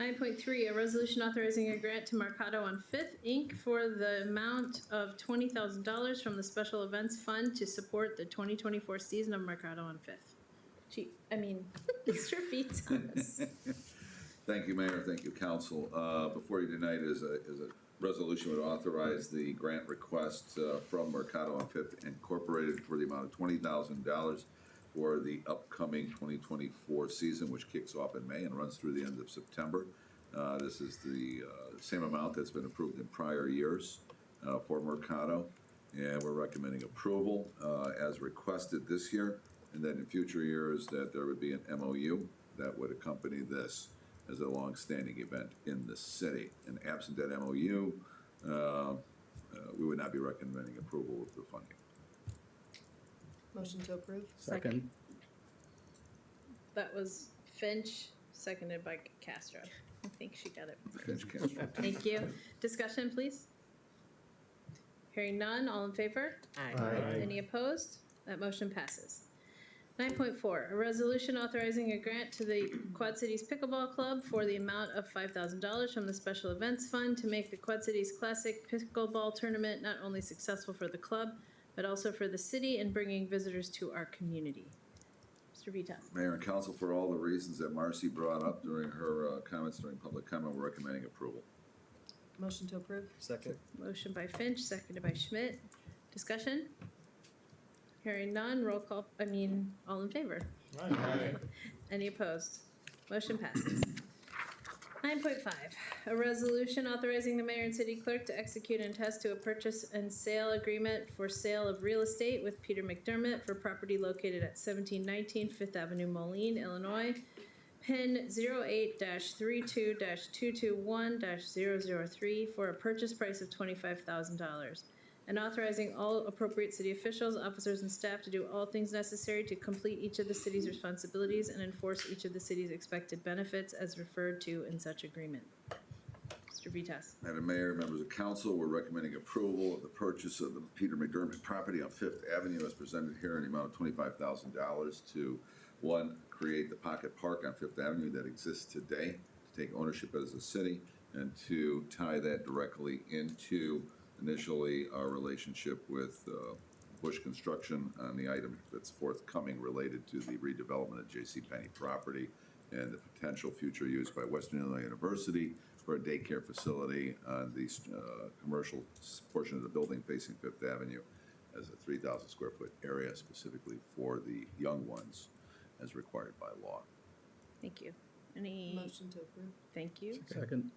Speaker 1: 9.3, a resolution authorizing a grant to Mercado on Fifth, Inc. for the amount of $20,000 from the Special Events Fund to support the 2024 season of Mercado on Fifth. Mr. Vitas.
Speaker 15: Thank you, Mayor. Thank you, Council. Before you tonight is a Resolution would authorize the grant request from Mercado on Fifth Incorporated for the amount of $20,000 for the upcoming 2024 season, which kicks off in May and runs through the end of September. This is the same amount that's been approved in prior years for Mercado, and we're recommending approval as requested this year, and then in future years that there would be an MOU that would accompany this as a long-standing event in the city. And absent that MOU, we would not be recommending approval of the funding.
Speaker 2: Motion to approve?
Speaker 13: Second.
Speaker 1: That was Finch, seconded by Castro. I think she got it.
Speaker 15: Finch Castro.
Speaker 1: Thank you. Discussion, please. Hearing none, all in favor?
Speaker 13: Aye.
Speaker 1: Any opposed? That motion passes. 9.4, a resolution authorizing a grant to the Quad Cities Pickleball Club for the amount of $5,000 from the Special Events Fund to make the Quad Cities Classic Pickleball Tournament not only successful for the club, but also for the city and bringing visitors to our community. Mr. Vitas.
Speaker 15: Mayor and council, for all the reasons that Marcy brought up during her comments during public comment, we're recommending approval.
Speaker 2: Motion to approve?
Speaker 9: Second.
Speaker 1: Motion by Finch, seconded by Schmidt. Discussion? Hearing none, roll call, all in favor? Any opposed? Motion passes. 9.5, a resolution authorizing the mayor and city clerk to execute and attest to a purchase and sale agreement for sale of real estate with Peter McDermott for property located at 1719 Fifth Avenue, Moline, Illinois, PIN 08-32-221-003 for a purchase price of $25,000. And authorizing all appropriate city officials, officers, and staff to do all things necessary to complete each of the city's responsibilities and enforce each of the city's expected benefits as referred to in such agreement. Mr. Vitas.
Speaker 15: Madam Mayor, members of council, we're recommending approval of the purchase of the Peter McDermott property on Fifth Avenue as presented here in the amount of $25,000 to, one, create the pocket park on Fifth Avenue that exists today, to take ownership as a city, and to tie that directly into initially our relationship with Bush Construction on the item that's forthcoming related to the redevelopment of JCPenney property and the potential future use by Western Illinois University for a daycare facility on the commercial portion of the building facing Fifth Avenue as a 3,000 square foot area specifically for the young ones as required by law.
Speaker 1: Thank you. Any?
Speaker 2: Motion to approve?
Speaker 1: Thank you.
Speaker 13: Second.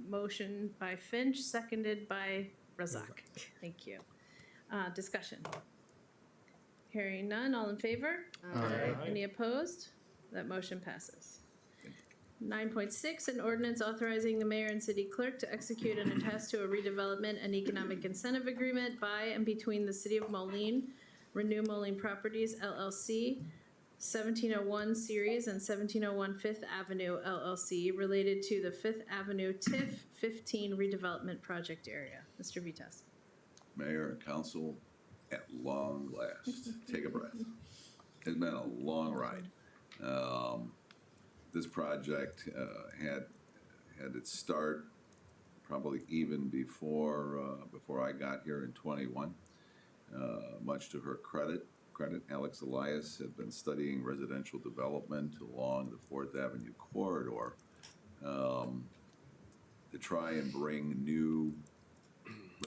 Speaker 1: Motion by Finch, seconded by Razak. Thank you. Discussion. Hearing none, all in favor?
Speaker 13: Aye.
Speaker 1: Any opposed? That motion passes. 9.6, an ordinance authorizing the mayor and city clerk to execute and attest to a redevelopment and economic incentive agreement by and between the city of Moline, Renew Moline Properties LLC, 1701 Series and 1701 Fifth Avenue LLC related to the Fifth Avenue TIF 15 redevelopment project area. Mr. Vitas.
Speaker 15: Mayor and council, at long last, take a breath. It's been a long ride. This project had its start probably even before I got here in 21. Much to her credit, Alex Elias had been studying residential development along the 4th Avenue corridor to try and bring new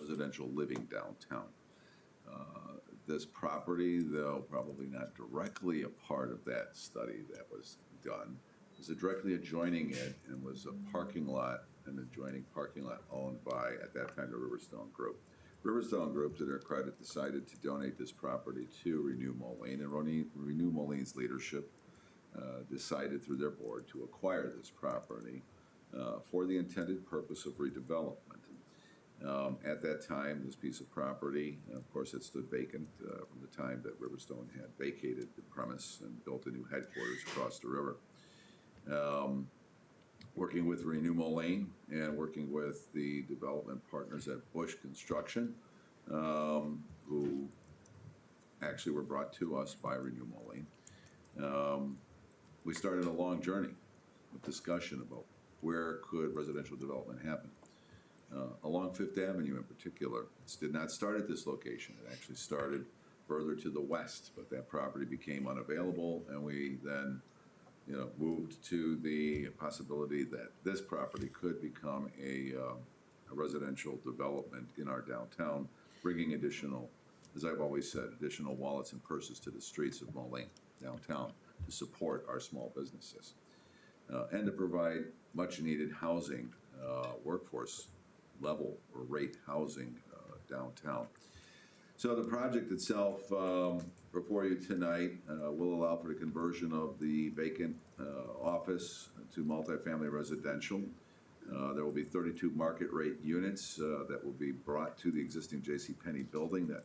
Speaker 15: residential living downtown. This property, though probably not directly a part of that study that was done, was directly adjoining it and was a parking lot, an adjoining parking lot owned by, at that time, the Riverstone Group. Riverstone Group, to their credit, decided to donate this property to Renew Moline, and Renew Moline's leadership decided through their board to acquire this property for the intended purpose of redevelopment. At that time, this piece of property, of course, it stood vacant from the time that Riverstone had vacated the premise and built a new headquarters across the river. Working with Renew Moline and working with the development partners at Bush Construction, who actually were brought to us by Renew Moline, we started a long journey of discussion about where could residential development happen. Along Fifth Avenue in particular. It did not start at this location. It actually started further to the west, but that property became unavailable, and we then moved to the possibility that this property could become a residential development in our downtown, bringing additional, as I've always said, additional wallets and purses to the streets of Moline downtown to support our small businesses. And to provide much-needed housing, workforce level or rate housing downtown. So the project itself before you tonight will allow for the conversion of the vacant office to multifamily residential. There will be 32 market rate units that will be brought to the existing JCPenney building. That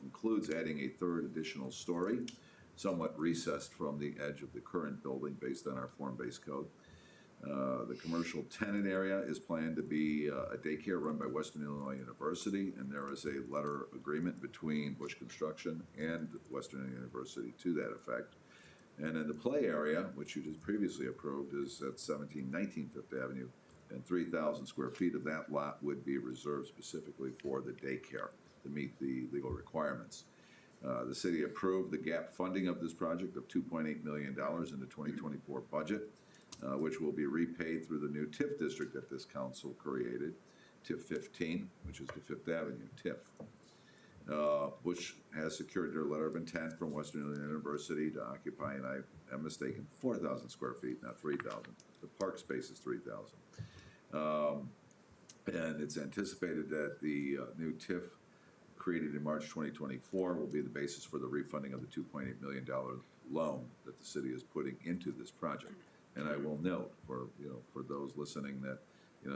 Speaker 15: includes adding a third additional story, somewhat recessed from the edge of the current building based on our form-based code. The commercial tenant area is planned to be a daycare run by Western Illinois University, and there is a letter agreement between Bush Construction and Western Illinois University to that effect. And then the play area, which you just previously approved, is at 1719 Fifth Avenue, and 3,000 square feet of that lot would be reserved specifically for the daycare to meet the legal requirements. The city approved the gap funding of this project of $2.8 million in the 2024 budget, which will be repaid through the new TIF district that this council created, TIF 15, which is the Fifth Avenue TIF. Bush has secured their letter of intent from Western Illinois University to occupy, and I am mistaken, 4,000 square feet, not 3,000. The park space is 3,000. And it's anticipated that the new TIF created in March 2024 will be the basis for the refunding of the $2.8 million loan that the city is putting into this project. And I will note for those listening that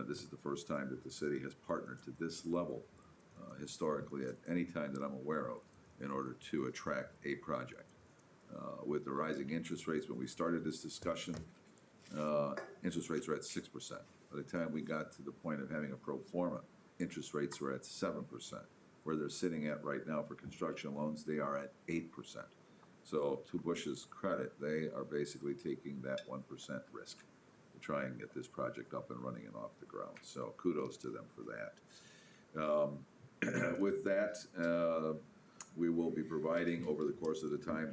Speaker 15: this is the first time that the city has partnered to this level historically at any time that I'm aware of in order to attract a project. With the rising interest rates, when we started this discussion, interest rates were at 6%. By the time we got to the point of having a pro forma, interest rates were at 7%. Where they're sitting at right now for construction loans, they are at 8%. So to Bush's credit, they are basically taking that 1% risk to try and get this project up and running and off the ground. So kudos to them for that. With that, we will be providing over the course of the time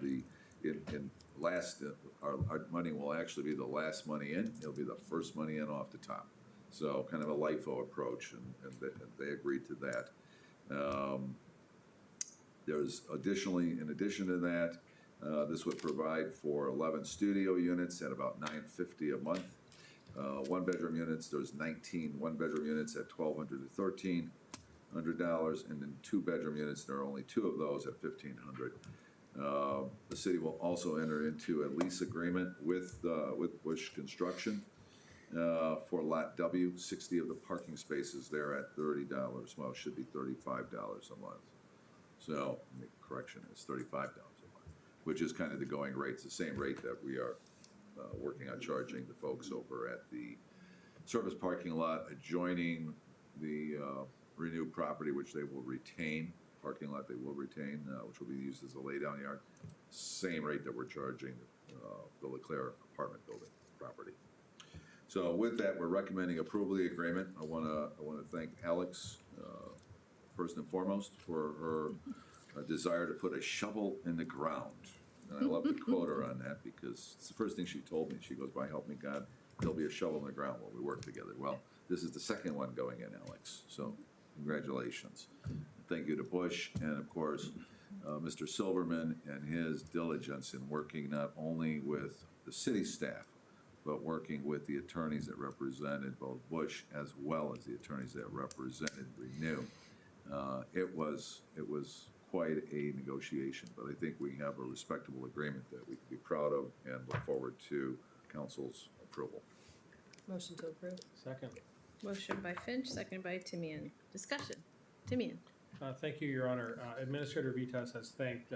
Speaker 15: our money will actually be the last money in. It'll be the first money in off the top. So kind of a LIFO approach, and they agreed to that. There's in addition to that, this would provide for 11 studio units at about $950 a month. One-bedroom units, there's 19 one-bedroom units at $1,200 to $1,300, and then two-bedroom units, there are only 2 of those at $1,500. The city will also enter into a lease agreement with Bush Construction for Lot W. 60 of the parking spaces there at $30. Well, it should be $35 a month. So, the correction is $35 a month, which is kind of the going rate. It's the same rate that we are working on charging the folks over at the service parking lot adjoining the renewed property, which they will retain. Parking lot they will retain, which will be used as a laydown yard. Same rate that we're charging the LeClaire apartment building property. So with that, we're recommending approval of the agreement. I want to thank Alex first and foremost for her desire to put a shovel in the ground. And I love to quote her on that because it's the first thing she told me. She goes, "By help me God, there'll be a shovel in the ground while we work together." Well, this is the second one going in, Alex. So congratulations. Thank you to Bush and, of course, Mr. Silverman and his diligence in working not only with the city staff, but working with the attorneys that represented both Bush as well as the attorneys that represented Renew. It was quite a negotiation, but I think we have a respectable agreement that we can be proud of and look forward to council's approval.
Speaker 2: Motion to approve.
Speaker 17: Second.
Speaker 1: Motion by Finch, seconded by Timian. Discussion. Timian.
Speaker 17: Thank you, Your Honor. Administrator Vitas has thanked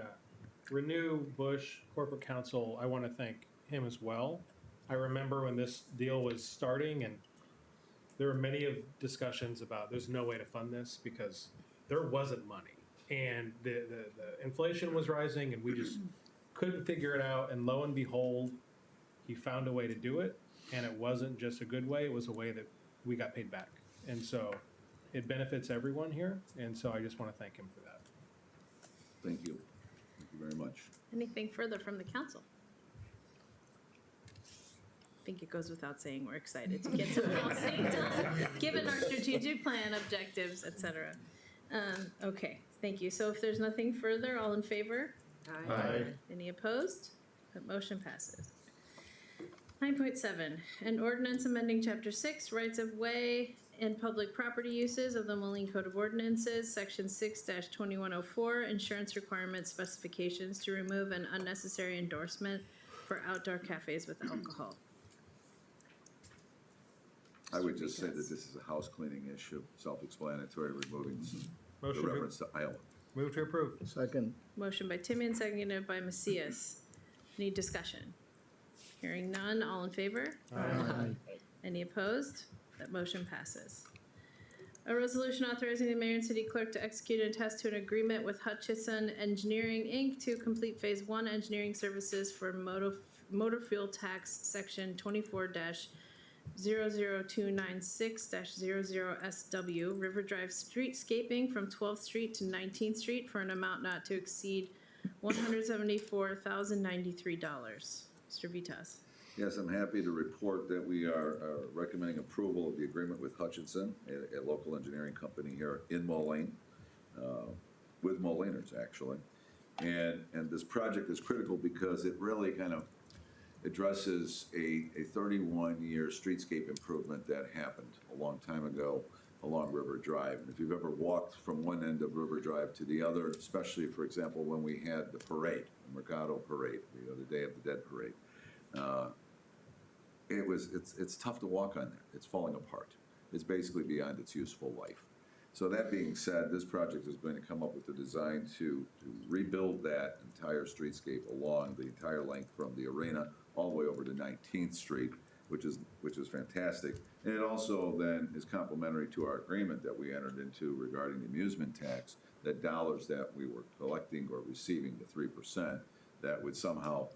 Speaker 17: Renew, Bush, Corporate Counsel. I want to thank him as well. I remember when this deal was starting, and there were many of discussions about there's no way to fund this because there wasn't money, and the inflation was rising, and we just couldn't figure it out. And lo and behold, he found a way to do it, and it wasn't just a good way; it was a way that we got paid back, and so it benefits everyone here. And so I just want to thank him for that.
Speaker 15: Thank you. Thank you very much.
Speaker 1: Anything further from the council? think it goes without saying, we're excited to get some housing done, given our strategic plan, objectives, et cetera. Okay, thank you. So if there's nothing further, all in favor?
Speaker 6: Aye.
Speaker 1: Any opposed? That motion passes. 9.7, an ordinance amending Chapter 6, Rights of Way and Public Property Uses of the Moline Code of Ordinances, Section 6-2104, Insurance Requirements Specifications to remove an unnecessary endorsement for outdoor cafes with alcohol.
Speaker 15: I would just say that this is a house cleaning issue, self-explanatory, removing the
Speaker 17: Motion to,
Speaker 15: reference to Iowa.
Speaker 17: move to approve.
Speaker 13: Second.
Speaker 1: Motion by Timian, seconded by Macias. Any discussion? Hearing none, all in favor?
Speaker 13: Aye.
Speaker 1: Any opposed? That motion passes. A resolution authorizing the mayor and city clerk to execute and attest to an agreement with Hutchison Engineering, Inc. to complete Phase 1 engineering services for motor fuel tax, Section 24-00296-00SW, River Drive streetscaping from 12th Street to 19th Street for an amount not to exceed $174,093. Mr. Vitas.
Speaker 15: Yes, I'm happy to report that we are recommending approval of the agreement with Hutchinson, a local engineering company here in Moline, with Moliners, actually. And this project is critical because it really kind of addresses a 31-year streetscape improvement that happened a long time ago along River Drive. And if you've ever walked from one end of River Drive to the other, especially, for example, when we had the parade, the Mercado Parade, the Day of the Dead Parade, it's tough to walk on there. It's falling apart. It's basically beyond its useful life. So that being said, this project is going to come up with a design to rebuild that entire streetscape along the entire length from the arena all the way over to 19th Street, which is fantastic. And it also then is complementary to our agreement that we entered into regarding the amusement tax, that dollars that we were collecting or receiving, the 3%, that would somehow,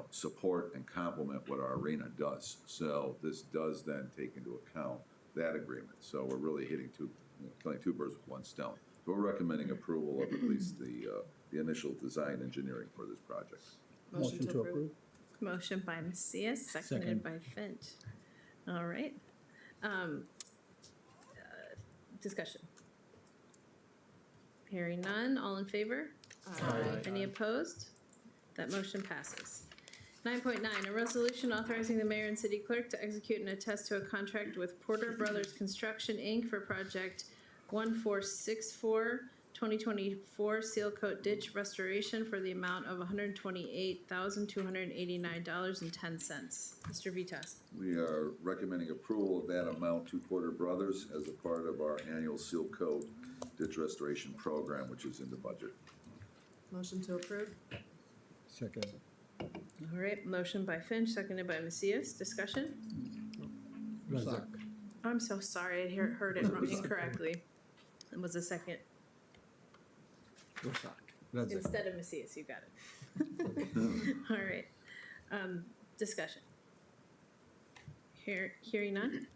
Speaker 15: support and complement what our arena does. So this does then take into account that agreement. So we're really killing two birds with one stone. So we're recommending approval of at least the initial design engineering for this project.
Speaker 2: Motion to approve.
Speaker 1: Motion by Macias, seconded by Finch. All right. Discussion. Hearing none, all in favor?
Speaker 6: Aye.
Speaker 1: Any opposed? That motion passes. 9.9, a resolution authorizing the mayor and city clerk to execute and attest to a contract with Porter Brothers Construction, Inc. for project 1464, 2024 Seal Coat Ditch Restoration for the amount of $128,289.10. Mr. Vitas.
Speaker 15: We are recommending approval of that amount to Porter Brothers as a part of our annual seal coat ditch restoration program, which is in the budget.
Speaker 2: Motion to approve.
Speaker 13: Second.
Speaker 1: All right, motion by Finch, seconded by Macias. Discussion? I'm so sorry, I heard it wrong incorrectly. It was a second. Instead of Macias, you got it. All right. Discussion. Hearing none?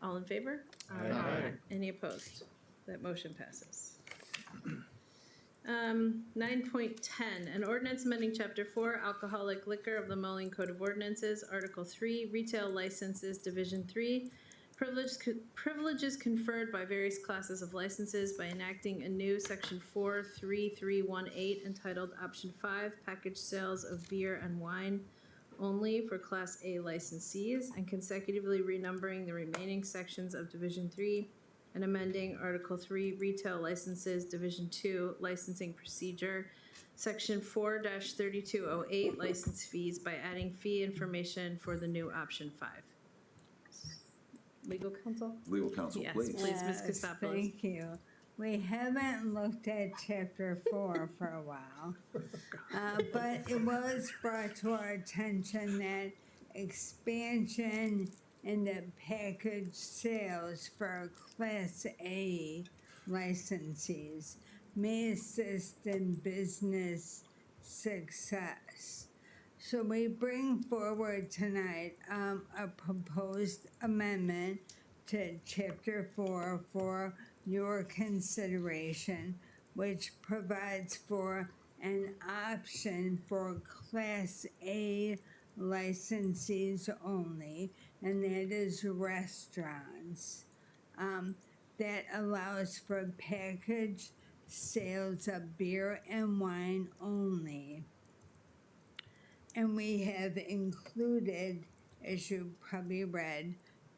Speaker 1: All in favor?
Speaker 6: Aye.
Speaker 1: Any opposed? That motion passes. 9.10, an ordinance amending Chapter 4, Alcoholic Liquor of the Moline Code of Ordinances, Article 3, Retail Licenses, Division 3, privileges conferred by various classes of licenses by enacting a new Section 43318 entitled Option 5, Package Sales of Beer and Wine only for Class A licensees, and consecutively renumbering the remaining sections of Division 3 and amending Article 3, Retail Licenses, Division 2, Licensing Procedure, Section 4-3208, License Fees by adding fee information for the new Option 5. Legal counsel?
Speaker 15: Legal counsel,
Speaker 1: Yes,
Speaker 15: please.
Speaker 1: please, Ms. Kostopoulos.
Speaker 19: Thank you. We haven't looked at Chapter 4 for a while, but it was brought to our attention that expansion in the package sales for Class A licensees may assist in business success. So we bring forward tonight a proposed amendment to Chapter 4 for your consideration, which provides for an option for Class A licensees only, and that is restaurants. That allows for package sales of beer and wine only. And we have included, as you probably read,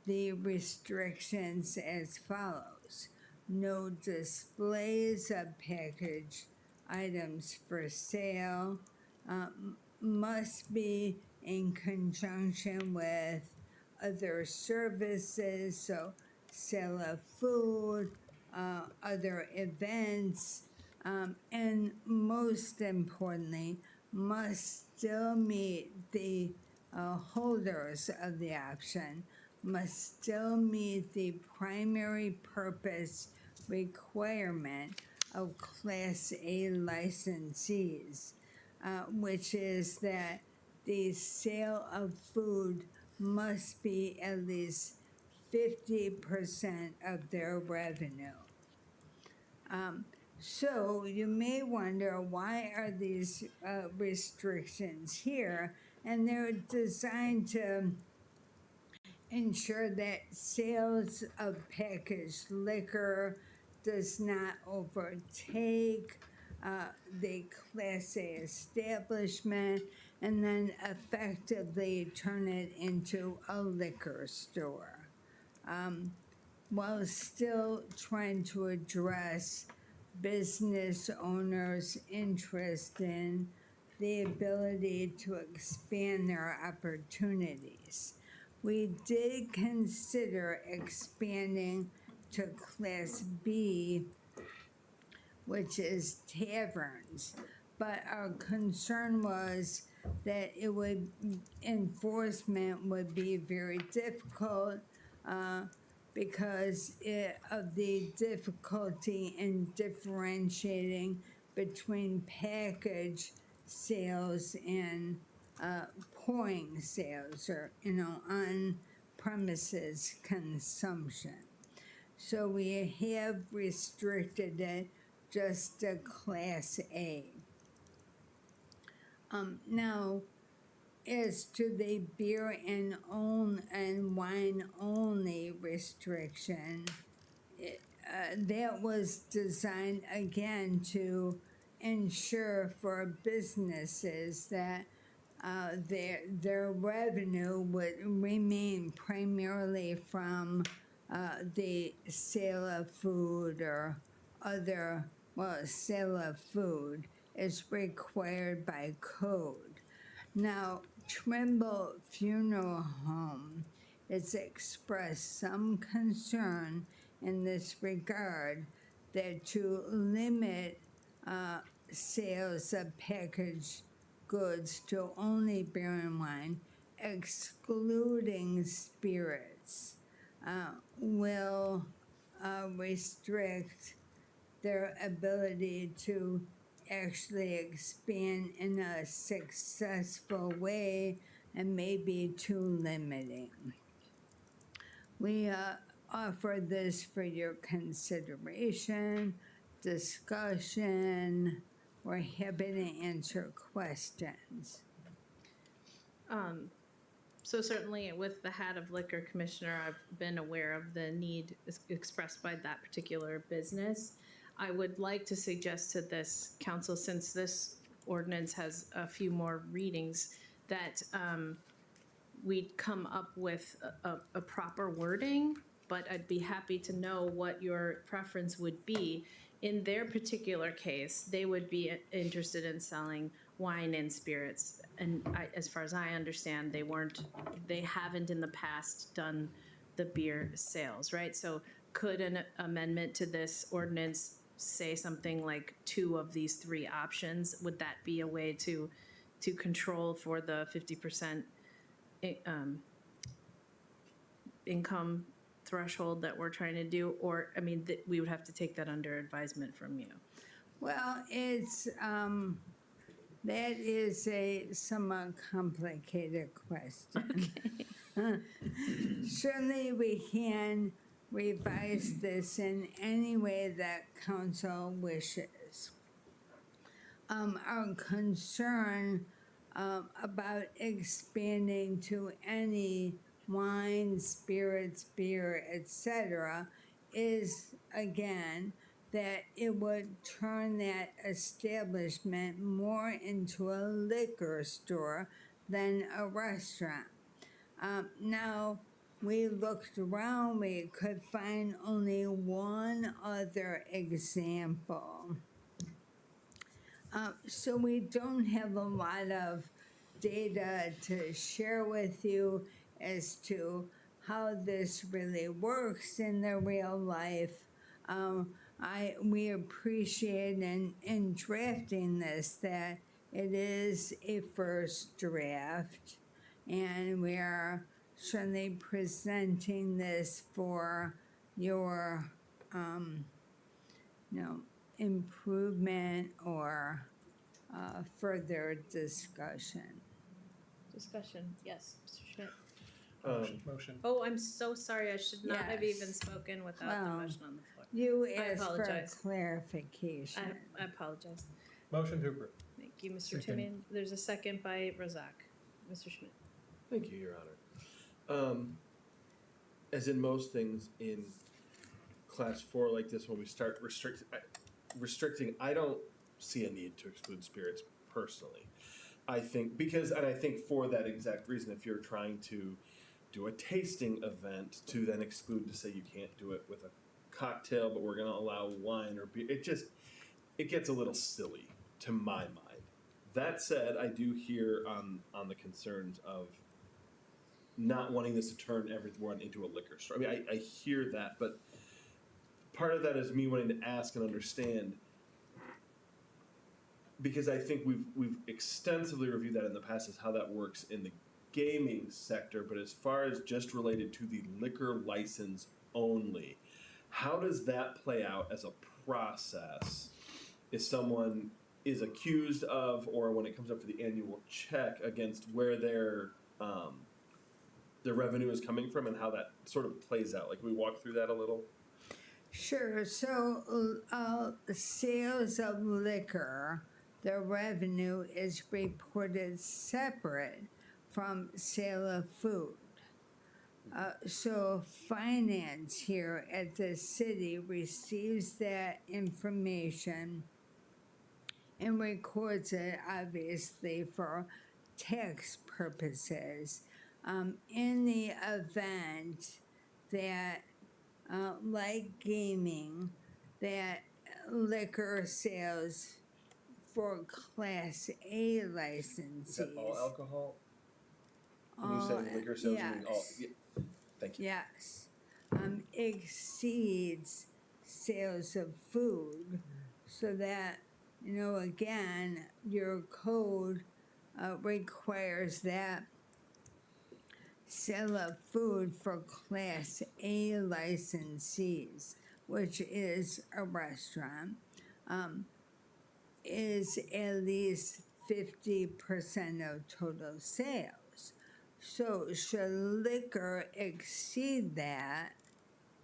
Speaker 19: the restrictions as follows. No displays of packaged items for sale, must be in conjunction with other services, so sale of food, other events, and most importantly, must still meet the holders of the option, must still meet the primary purpose requirement of Class A licensees, which is that the sale of food must be at least 50% of their revenue. So you may wonder, why are these restrictions here? And they're designed to ensure that sales of packaged liquor does not overtake the Class A establishment and then effectively turn it into a liquor store, while still trying to address business owners' interest in the ability to expand their opportunities. We did consider expanding to Class B, which is taverns, but our concern was that enforcement would be very difficult because of the difficulty in differentiating between package sales and pouring sales, or on premises consumption. So we have restricted it just to Class A. Now, as to the beer and wine only restriction, that was designed again to ensure for businesses that their revenue would remain primarily from the sale of food or other, sale of food is required by code. Now, Trimble Funeral Home has expressed some concern in this regard that to limit sales of packaged goods to only beer and wine, excluding spirits, will restrict their ability to actually expand in a successful way and may be too limiting. We offer this for your consideration, discussion. We're happy to answer questions.
Speaker 1: So certainly with the hat of liquor commissioner, I've been aware of the need expressed by that particular business. I would like to suggest to this council, since this ordinance has a few more readings, that we'd come up with a proper wording, but I'd be happy to know what your preference would be. In their particular case, they would be interested in selling wine and spirits. And as far as I understand, they haven't in the past done the beer sales, right? So could an amendment to this ordinance say something like 2 of these 3 options? Would that be a way to control for the 50% income threshold that we're trying to do? Or, I mean, we would have to take that under advisement from you.
Speaker 19: Well, it's that is a somewhat complicated question. Okay. Certainly, we can revise this in any way that council wishes. Our concern about expanding to any wine, spirits, beer, etc., is again that it would turn that establishment more into a liquor store than a restaurant. Now, we looked around, we could find only one other example. So we don't have a lot of data to share with you as to how this really works in the real life. We appreciate in drafting this that it is a first draft, and we are certainly presenting this for your, improvement or further discussion.
Speaker 1: Discussion, yes, Mr. Schmidt.
Speaker 17: Motion.
Speaker 1: Oh, I'm so sorry, I should not have even
Speaker 19: Yes.
Speaker 1: spoken without the
Speaker 19: Well,
Speaker 1: motion on the floor.
Speaker 19: You
Speaker 1: I
Speaker 19: asked for
Speaker 1: apologize.
Speaker 19: clarification.
Speaker 1: I apologize.
Speaker 17: Motion to approve.
Speaker 1: Thank you, Mr.
Speaker 17: Second.
Speaker 1: Timian. There's a second by Razak. Mr. Schmidt.
Speaker 9: Thank you, Your Honor. As in most things in class 4 like this, when we start restricting, I don't see a need to exclude spirits personally. I think for that exact reason, if you're trying to do a tasting event to then exclude to say you can't do it with a cocktail, but we're going to allow wine or beer, it gets a little silly to my mind. That said, I do hear on the concerns of not wanting this to turn everyone into a liquor store. I mean, I hear that, but part of that is me wanting to ask and understand, because I think we've extensively reviewed that in the past, as how that works in the gaming sector, but as far as just related to the liquor license only, how does that play out as a process if someone is accused of, or when it comes up for the annual check, against where their revenue is coming from and how that sort of plays out? Like, we walk through that a little?
Speaker 19: Sure. So sales of liquor, the revenue is reported separate from sale of food. So finance here at the city receives that information and records it, obviously, for tax purposes. In the event that, like gaming, that liquor sales for Class A licensees.
Speaker 9: Is that all alcohol? When you say liquor sales, you mean all? Yeah. Thank you.
Speaker 19: Yes. Exceeds sales of food, so that, again, your code requires that sale of food for Class A licensees, which is a restaurant, is at least 50% of total sales. So should liquor exceed that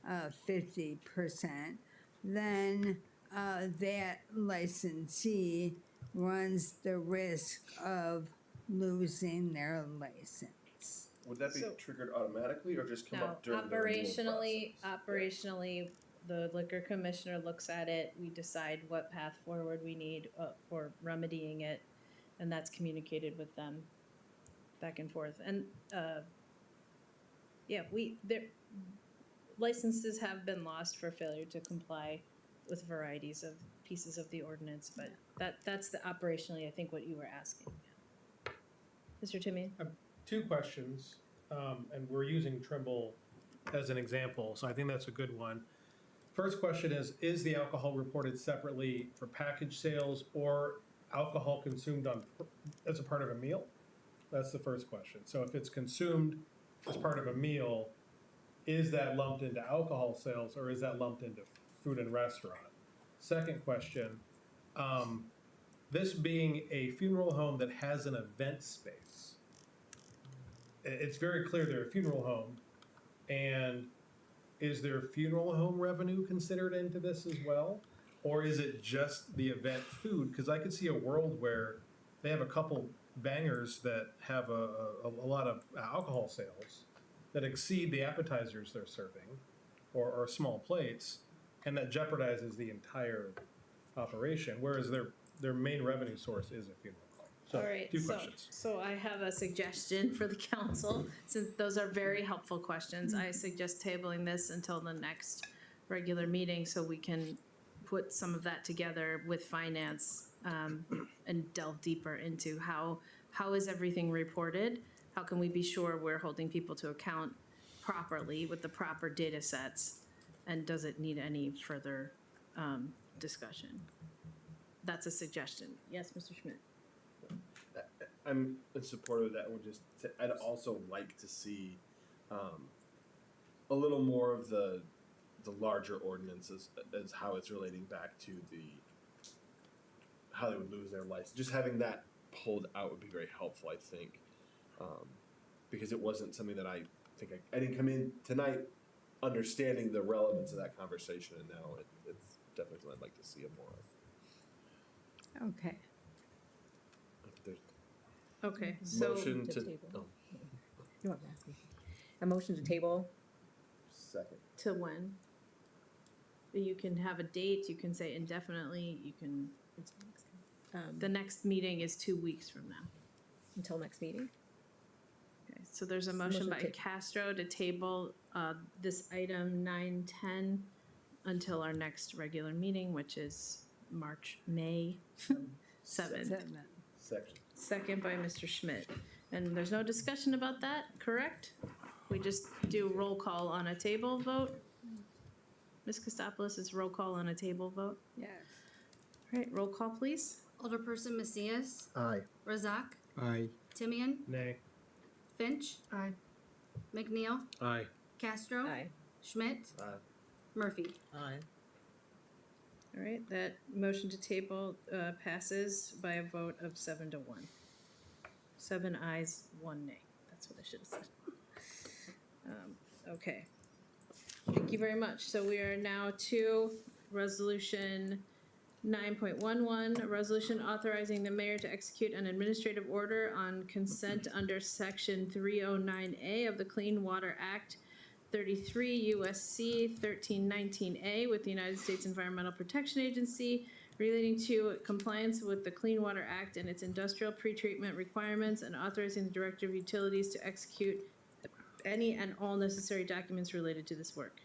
Speaker 19: 50%, then that licensee runs the risk of losing their license.
Speaker 9: Would that be triggered automatically or just come
Speaker 1: No,
Speaker 9: up during the renewal
Speaker 1: operationally, the liquor commissioner looks at it, we decide what path forward we need for remedying it, and that's communicated with them back and forth. And, licenses have been lost for failure to comply with varieties of pieces of the ordinance, but that's operationally, I think, what you were asking. Mr. Timian?
Speaker 17: Two questions, and we're using Trimble as an example, so I think that's a good one. First question is the alcohol reported separately for package sales or alcohol consumed as a part of a meal? That's the first question. So if it's consumed as part of a meal, is that lumped into alcohol sales or is that lumped into food and restaurant? Second question, this being a funeral home that has an event space, it's very clear they're a funeral home, and is their funeral home revenue considered into this as well? Or is it just the event food? Because I could see a world where they have a couple bangers that have a lot of alcohol sales that exceed the appetizers they're serving, or small plates, and that jeopardizes the entire operation, whereas their main revenue source is a funeral home. So,
Speaker 1: All right,
Speaker 17: two
Speaker 1: so,
Speaker 17: questions.
Speaker 1: so I have a suggestion for the council, since those are very helpful questions. I suggest tabling this until the next regular meeting so we can put some of that together with finance, and delve deeper into how is everything reported? How can we be sure we're holding people to account properly with the proper data sets? And does it need any further discussion? That's a suggestion. Yes, Mr. Schmidt?
Speaker 9: I'm in support of that. I'd also like to see a little more of the larger ordinances as how it's relating back to how they would lose their license. Just having that pulled out would be very helpful, I think, because it wasn't something that I think I didn't come in tonight understanding the relevance of that conversation, and now it's definitely something I'd like to see more of.
Speaker 19: Okay.
Speaker 1: Okay, so.
Speaker 9: Motion to
Speaker 2: table.
Speaker 9: oh,
Speaker 2: You want to ask me? A motion to table?
Speaker 9: second.
Speaker 1: To when? You can have a date, you can say indefinitely, you can, the next meeting is 2 weeks from now.
Speaker 2: Until next meeting?
Speaker 1: Okay, so there's a motion by Castro to table this item 910 until our next regular meeting, which is May 7th.
Speaker 9: Second.
Speaker 1: Second by Mr. Schmidt. And there's no discussion about that, correct? We just do roll call on a table vote? Ms. Kostopoulos, is roll call on a table vote?
Speaker 19: Yes.
Speaker 1: All right, roll call, please.
Speaker 20: Alderperson Macias.
Speaker 13: Aye.
Speaker 20: Razak.
Speaker 13: Aye.
Speaker 20: Timian.
Speaker 17: Nay.
Speaker 20: Finch.
Speaker 2: Aye.
Speaker 20: McNeil.
Speaker 6: Aye.
Speaker 20: Castro.
Speaker 2: Aye.
Speaker 20: Schmidt.
Speaker 9: Aye.
Speaker 20: Murphy.
Speaker 2: Aye.
Speaker 1: All right, that motion to table passes by a vote of 7 to 1. 7 ayes, 1 nay. That's what I should have said. Okay. Thank you very much. So we are now to Resolution 9.11, a resolution authorizing the mayor to execute an administrative order on consent under Section 309A of the Clean Water Act 33 USC 1319A with the United States Environmental Protection Agency relating to compliance with the Clean Water Act and its industrial pretreatment requirements, and authorizing the Director of Utilities to execute any and all necessary documents related to this work.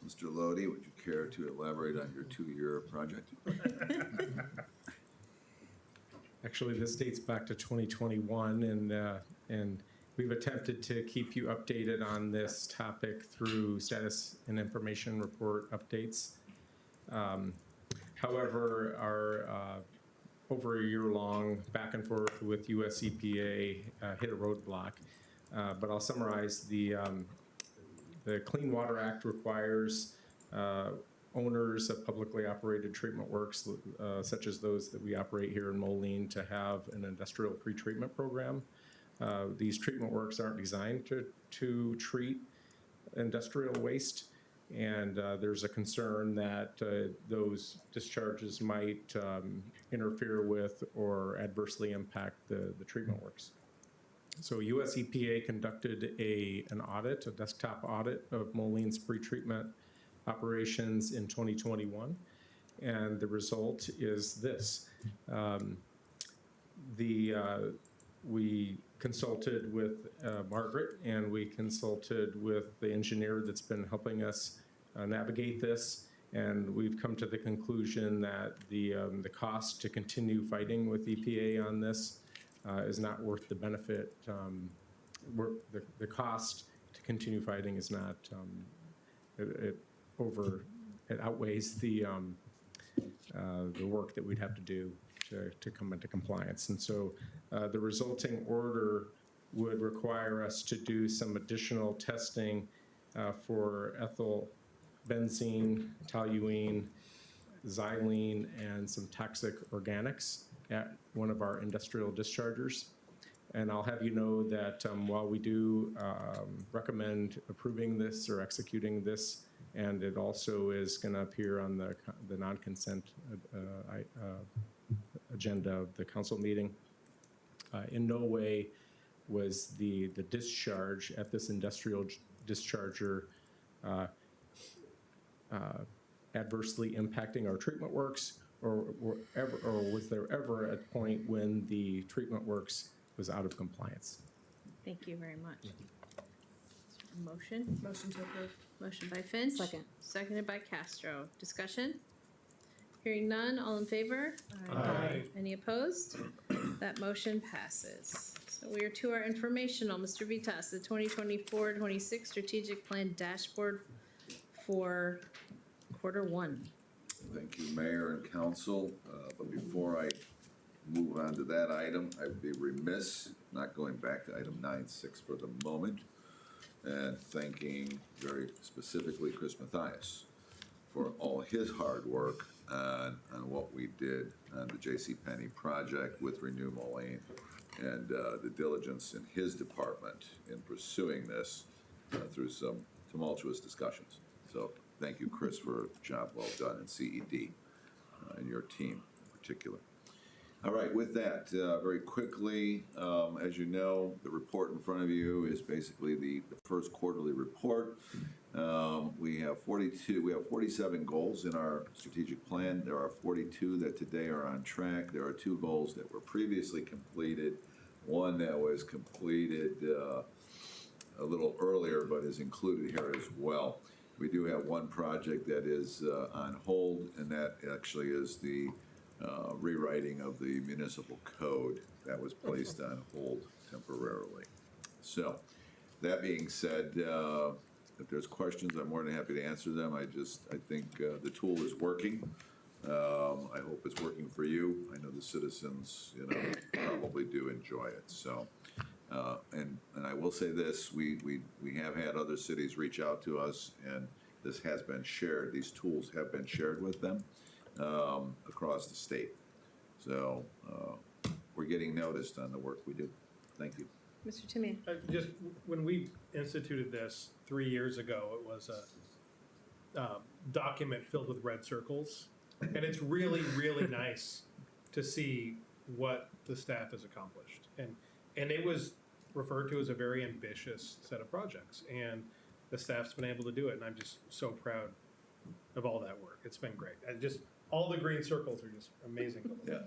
Speaker 15: Mr. Lodi, would you care to elaborate on your 2-year project?
Speaker 6: Actually, this dates back to 2021, and we've attempted to keep you updated on this topic through status and information report updates. However, our over a year-long back and forth with US EPA hit a roadblock. But I'll summarize. The Clean Water Act requires owners of publicly operated treatment works, such as those that we operate here in Moline, to have an industrial pretreatment program. These treatment works aren't designed to treat industrial waste, and there's a concern that those discharges might interfere with or adversely impact the treatment works. So US EPA conducted an audit, a desktop audit of Moline's pretreatment operations in 2021, and the result is this. We consulted with Margaret, and we consulted with the engineer that's been helping us navigate this, and we've come to the conclusion that the cost to continue fighting with EPA on this is not worth the benefit. The cost to continue fighting is not, it outweighs the work that we'd have to do to come into compliance. And so the resulting order would require us to do some additional testing for ethyl benzene, toluene, xylene, and some toxic organics at one of our industrial dischargers. And I'll have you know that while we do recommend approving this or executing this, and it also is going to appear on the non-consent agenda of the council meeting. In no way was the discharge at this industrial discharger adversely impacting our treatment works, or was there ever a point when the treatment works was out of compliance?
Speaker 1: Thank you very much. Motion?
Speaker 2: Motion to approve.
Speaker 1: Motion by Finch.
Speaker 2: Second.
Speaker 1: Seconded by Castro. Discussion? Hearing none, all in favor?
Speaker 17: Aye.
Speaker 1: Any opposed? That motion passes. So we are to our informational. Mr. Vitas, the 2024-26 strategic plan dashboard for Q1.
Speaker 15: Thank you, Mayor and Council. But before I move on to that item, I would be remiss not going back to item 9.6 for the moment and thanking very specifically Chris Mathias for all his hard work on what we did on the JCPenney project with Renew Moline and the diligence in his department in pursuing this through some tumultuous discussions. So thank you, Chris, for a job well done in CED and your team in particular. All right, with that, very quickly, as you know, the report in front of you is basically the first quarterly report. We have 47 goals in our strategic plan. There are 42 that today are on track. There are 2 goals that were previously completed, one that was completed a little earlier but is included here as well. We do have one project that is on hold, and that actually is the rewriting of the municipal code that was placed on hold temporarily. So, that being said, if there's questions, I'm more than happy to answer them. I think the tool is working. I hope it's working for you. I know the citizens, probably do enjoy it. So, and I will say this: we have had other cities reach out to us, and this has been shared. These tools have been shared with them across the state. So we're getting noticed on the work we do. Thank you.
Speaker 1: Mr. Timian.
Speaker 17: Just when we instituted this 3 years ago, it was a document filled with red circles. And it's really, really nice to see what the staff has accomplished. And it was referred to as a very ambitious set of projects. And the staff's been able to do it. And I'm just so proud of all that work. It's been great. And just all the green circles are just amazing.
Speaker 15: Yeah,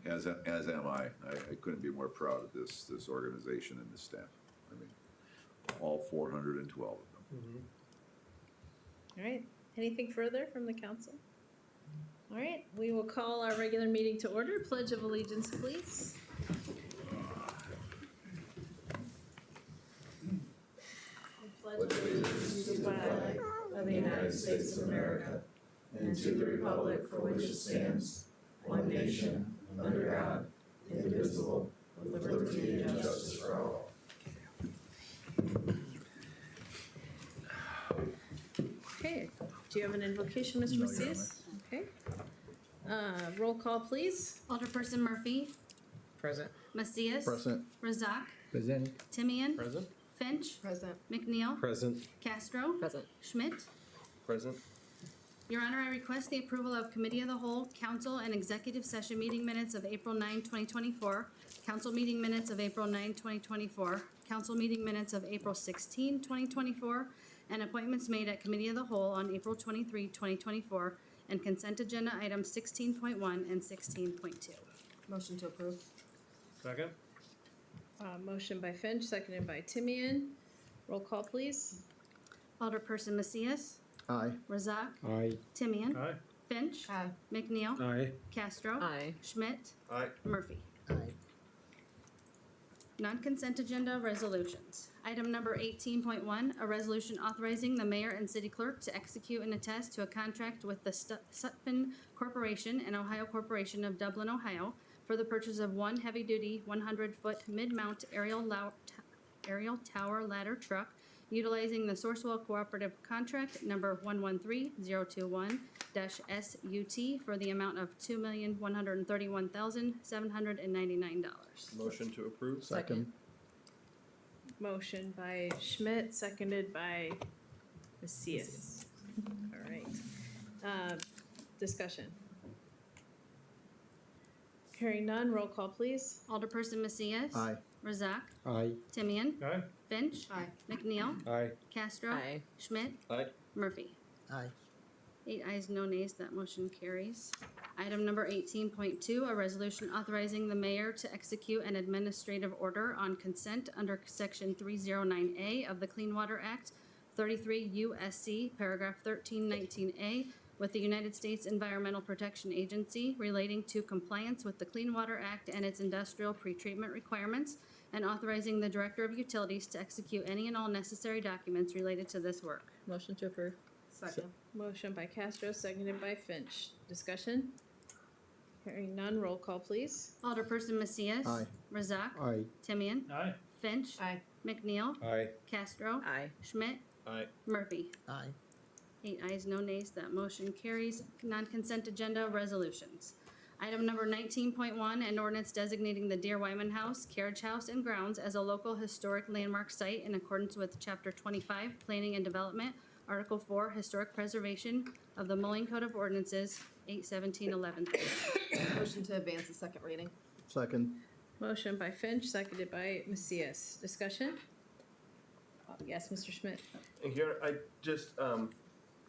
Speaker 15: as am I. I couldn't be more proud of this organization and this staff. I mean, all 412 of them.
Speaker 1: All right. Anything further from the council? All right. We will call our regular meeting to order. Pledge of allegiance, please.
Speaker 21: Pledge allegiance to the flag of the United States of America and to the republic for which it stands, one nation, under God, indivisible, with liberty and justice for all.
Speaker 1: Okay. Do you have an invocation, Mr. Macias? Okay. Roll call, please.
Speaker 20: Alderperson Murphy.
Speaker 2: Present.
Speaker 20: Macias.
Speaker 13: Present.
Speaker 20: Razak.
Speaker 13: Present.
Speaker 20: Timian.
Speaker 13: Present.
Speaker 20: Finch.
Speaker 2: Present.
Speaker 20: McNeil.
Speaker 6: Present.
Speaker 20: Castro.
Speaker 2: Present.
Speaker 20: Schmidt.
Speaker 9: Present.
Speaker 20: Your Honor, I request the approval of Committee of the Whole, Council, and Executive Session meeting minutes of April 9, 2024, Council meeting minutes of April 9, 2024, Council meeting minutes of April 16, 2024, and appointments made at Committee of the Whole on April 23, 2024, and consent agenda items 16.1 and 16.2.
Speaker 2: Motion to approve.
Speaker 17: Second?
Speaker 1: Motion by Finch, seconded by Timian. Roll call, please.
Speaker 20: Alderperson Macias.
Speaker 13: Aye.
Speaker 20: Razak.
Speaker 6: Aye.
Speaker 20: Timian.
Speaker 17: Aye.
Speaker 20: Finch.
Speaker 2: Aye.
Speaker 20: McNeil.
Speaker 6: Aye.
Speaker 20: Castro.
Speaker 2: Aye.
Speaker 20: Schmidt.
Speaker 9: Aye.
Speaker 20: Murphy.
Speaker 2: Aye.
Speaker 20: Non-consent agenda resolutions. Item number 18.1, a resolution authorizing the mayor and city clerk to execute and attest to a contract with the Sutphen Corporation and Ohio Corporation of Dublin, Ohio, for the purchase of one heavy-duty 100-foot mid-mount aerial tower ladder truck utilizing the Sourcewell Cooperative Contract number 113021-SUT for the amount of $2,131,799.
Speaker 9: Motion to approve.
Speaker 2: Second.
Speaker 1: Motion by Schmidt, seconded by Macias. All right. Discussion. Hearing none, roll call, please.
Speaker 20: Alderperson Macias.
Speaker 13: Aye.
Speaker 20: Razak.
Speaker 6: Aye.
Speaker 20: Timian.
Speaker 17: Aye.
Speaker 20: Finch. McNeil.
Speaker 6: Aye.
Speaker 20: Castro.
Speaker 2: Aye.
Speaker 20: Schmidt.
Speaker 9: Aye.
Speaker 20: Murphy.
Speaker 3: Aye.
Speaker 20: 8 ayes, no nays, that motion carries. Item number 18.2, a resolution authorizing the mayor to execute an administrative order on consent under Section 309A of the Clean Water Act, 33 U.S.C. Paragraph 1319A, with the United States Environmental Protection Agency relating to compliance with the Clean Water Act and its industrial pretreatment requirements, and authorizing the Director of Utilities to execute any and all necessary documents related to this work.
Speaker 2: Motion to approve.
Speaker 1: Second. Motion by Castro, seconded by Finch. Discussion? Hearing none, roll call, please.
Speaker 20: Alderperson Macias.
Speaker 13: Aye.
Speaker 20: Razak.
Speaker 6: Aye.
Speaker 20: Timian.
Speaker 17: Aye.
Speaker 20: Finch.
Speaker 1: Aye.
Speaker 20: McNeil.
Speaker 6: Aye.
Speaker 20: Castro.
Speaker 2: Aye.
Speaker 20: Schmidt.
Speaker 9: Aye.
Speaker 20: Murphy.
Speaker 3: Aye.
Speaker 20: 8 ayes, no nays, that motion carries. Non-consent agenda resolutions. Item number 19.1, an ordinance designating the Dear Wyman House, Carriage House, and Grounds as a local historic landmark site in accordance with Chapter 25, Planning and Development, Article 4, Historic Preservation of the Moline Code of Ordinances, 8/17/11.
Speaker 2: Motion to advance the second reading.
Speaker 13: Second.
Speaker 1: Motion by Finch, seconded by Macias. Discussion? Yes, Mr. Schmidt.
Speaker 9: And here, I just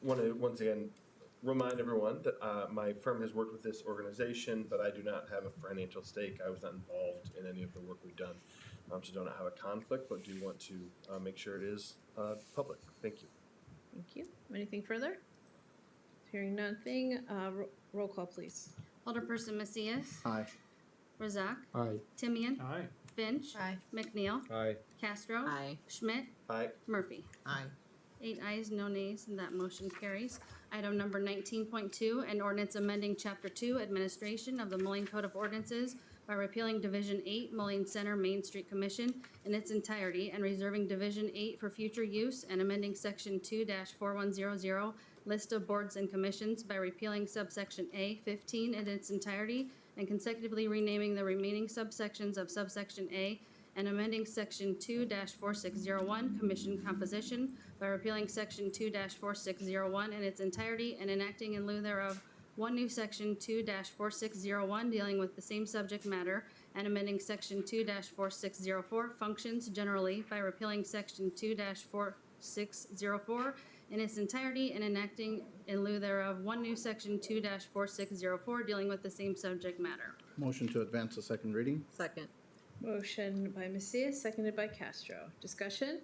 Speaker 9: want to once again remind everyone that my firm has worked with this organization, but I do not have a financial stake. I was not involved in any of the work we've done. So do not have a conflict, but do want to make sure it is public. Thank you.
Speaker 1: Thank you. Anything further? Hearing nothing, roll call, please.
Speaker 20: Alderperson Macias.
Speaker 13: Aye.
Speaker 20: Razak.
Speaker 6: Aye.
Speaker 20: Timian.
Speaker 17: Aye.
Speaker 20: Finch.
Speaker 2: Aye.
Speaker 20: McNeil.
Speaker 6: Aye.
Speaker 20: Castro.
Speaker 2: Aye.
Speaker 20: Schmidt.
Speaker 9: Aye.
Speaker 20: Murphy.
Speaker 3: Aye.
Speaker 20: 8 ayes, no nays, and that motion carries. Item number 19.2, an ordinance amending Chapter 2, Administration of the Moline Code of Ordinances by repealing Division 8, Moline Center Main Street Commission in its entirety and reserving Division 8 for future use and amending Section 2-4100, List of Boards and Commissions by repealing subsection A 15 in its entirety and consecutively renaming the remaining subsections of subsection A and amending Section 2-4601, Commission Composition, by repealing Section 2-4601 in its entirety and enacting in lieu thereof one new Section 2-4601 dealing with the same subject matter, and amending Section 2-4604, Functions generally, by repealing Section 2-4604 in its entirety and enacting in lieu thereof one new Section 2-4604 dealing with the same subject matter.
Speaker 13: Motion to advance the second reading.
Speaker 2: Second.
Speaker 1: Motion by Macias, seconded by Castro. Discussion?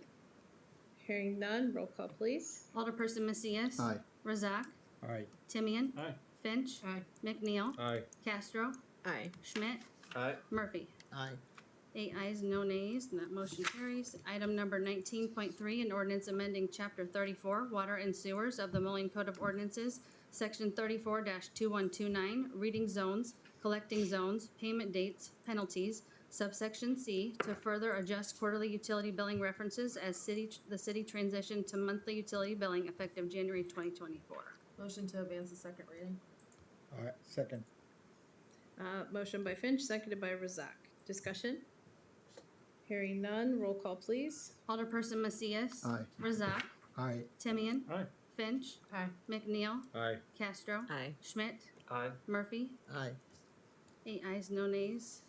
Speaker 1: Hearing none, roll call, please.
Speaker 20: Alderperson Macias.
Speaker 13: Aye.
Speaker 20: Razak.
Speaker 6: Aye.
Speaker 20: Timian.
Speaker 17: Aye.
Speaker 20: Finch.
Speaker 2: Aye.
Speaker 20: McNeil.
Speaker 6: Aye.
Speaker 20: Castro.
Speaker 2: Aye.
Speaker 20: Schmidt.
Speaker 9: Aye.
Speaker 20: Murphy.
Speaker 3: Aye.
Speaker 20: 8 ayes, no nays, and that motion carries. Item number 19.3, an ordinance amending Chapter 34, Water and Sewers of the Moline Code of Ordinances, Section 34-2129, Reading Zones, Collecting Zones, Payment Dates, Penalties, Subsection C, to further adjust quarterly utility billing references as the city transitioned to monthly utility billing effective January 2024.
Speaker 2: Motion to advance the second reading.
Speaker 13: Second.
Speaker 1: Motion by Finch, seconded by Razak. Discussion? Hearing none, roll call, please.
Speaker 20: Alderperson Macias.
Speaker 13: Aye.
Speaker 20: Razak.
Speaker 13: Aye.
Speaker 20: Timian.
Speaker 17: Aye.
Speaker 20: Finch.
Speaker 2: Aye.
Speaker 20: McNeil.
Speaker 6: Aye.
Speaker 20: Castro.
Speaker 2: Aye.
Speaker 20: Schmidt.
Speaker 9: Aye.
Speaker 20: Murphy.
Speaker 3: Aye.
Speaker 20: 8 ayes, no nays.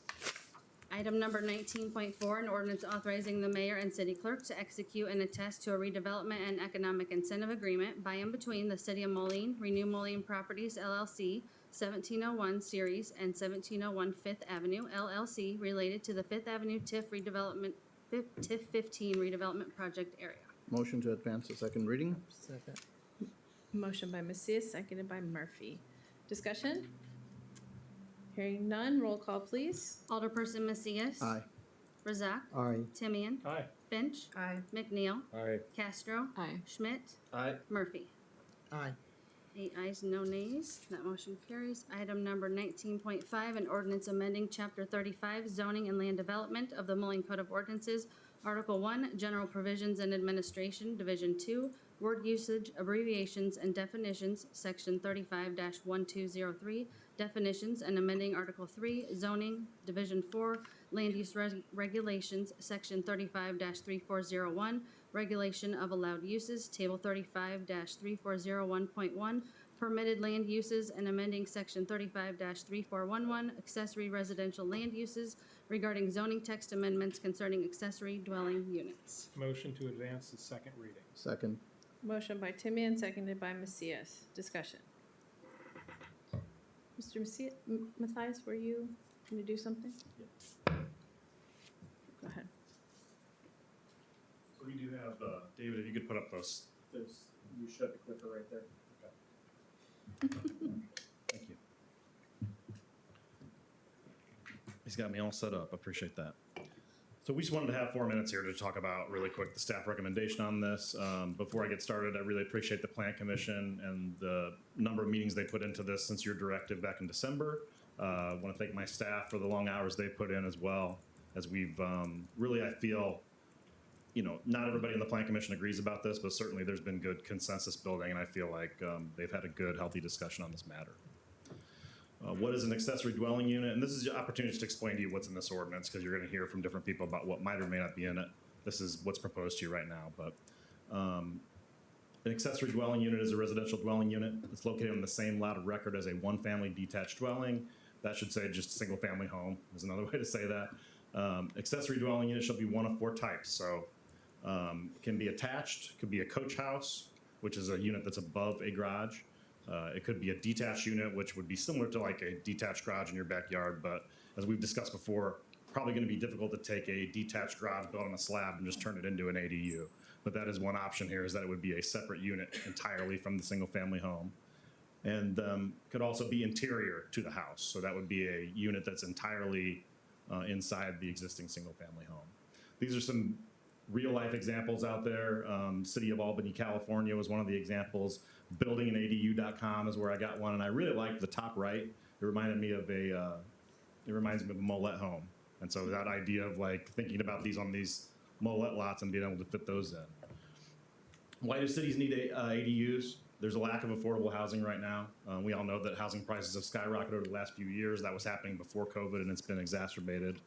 Speaker 20: Item number 19.4, an ordinance authorizing the mayor and city clerk to execute and attest to a redevelopment and economic incentive agreement by and between the City of Moline, Renew Moline Properties LLC, 1701 Series and 1701 Fifth Avenue LLC related to the Fifth Avenue TIF 15 redevelopment project area.
Speaker 13: Motion to advance the second reading.
Speaker 3: Second.
Speaker 1: Motion by Macias, seconded by Murphy. Discussion? Hearing none, roll call, please.
Speaker 20: Alderperson Macias.
Speaker 13: Aye.
Speaker 20: Razak.
Speaker 13: Aye.
Speaker 20: Timian.
Speaker 17: Aye.
Speaker 20: Finch.
Speaker 2: Aye.
Speaker 20: McNeil.
Speaker 6: Aye.
Speaker 20: Castro.
Speaker 2: Aye.
Speaker 20: Schmidt.
Speaker 9: Aye.
Speaker 20: Murphy.
Speaker 3: Aye.
Speaker 20: 8 ayes, no nays. That motion carries. Item number 19.5, an ordinance amending Chapter 35, Zoning and Land Development of the Moline Code of Ordinances, Article 1, General Provisions and Administration, Division 2, Word Usage, Abbreviations, and Definitions, Section 35-1203, Definitions, and amending Article 3, Zoning, Division 4, Land Use Regulations, Section 35-3401, Regulation of Allowed Uses, Table 35-3401.1, permitted land uses and amending section 35-3411, accessory residential land uses regarding zoning text amendments concerning accessory dwelling units.
Speaker 17: Motion to advance the second reading.
Speaker 13: Second.
Speaker 1: Motion by Timian, seconded by Macias. Discussion. Mr. Matthias, were you going to do something? Go ahead.
Speaker 4: So we do have, David, if you could put up those. You should have the clicker right there. Thank you. He's got me all set up. Appreciate that. So we just wanted to have 4 minutes here to talk about really quick the staff recommendation on this. Before I get started, I really appreciate the Plan Commission and the number of meetings they put into this since your directive back in December. I want to thank my staff for the long hours they put in as well, as we've really, I feel, you know, not everybody in the Plan Commission agrees about this, but certainly there's been good consensus building, and I feel like they've had a good, healthy discussion on this matter. What is an accessory dwelling unit? And this is your opportunity to explain to you what's in this ordinance, because you're going to hear from different people about what might or may not be in it. This is what's proposed to you right now. But an accessory dwelling unit is a residential dwelling unit. It's located on the same lot of record as a one-family detached dwelling. That should say just a single-family home is another way to say that. Accessory dwelling unit shall be one of 4 types. So it can be attached, could be a coach house, which is a unit that's above a garage. It could be a detached unit, which would be similar to like a detached garage in your backyard, but as we've discussed before, probably going to be difficult to take a detached garage built on a slab and just turn it into an ADU. But that is one option here, is that it would be a separate unit entirely from the single-family home. And could also be interior to the house, so that would be a unit that's entirely inside the existing single-family home. These are some real-life examples out there. City of Albany, California was one of the examples. Buildinganadu.com is where I got one, and I really liked the top right. It reminded me of it reminds me of a Moline home. And so that idea of like thinking about these on these Moline lots and being able to fit those in. Why do cities need ADUs? There's a lack of affordable housing right now. We all know that housing prices have skyrocketed over the last few years. That was happening before COVID, and it's been exacerbated.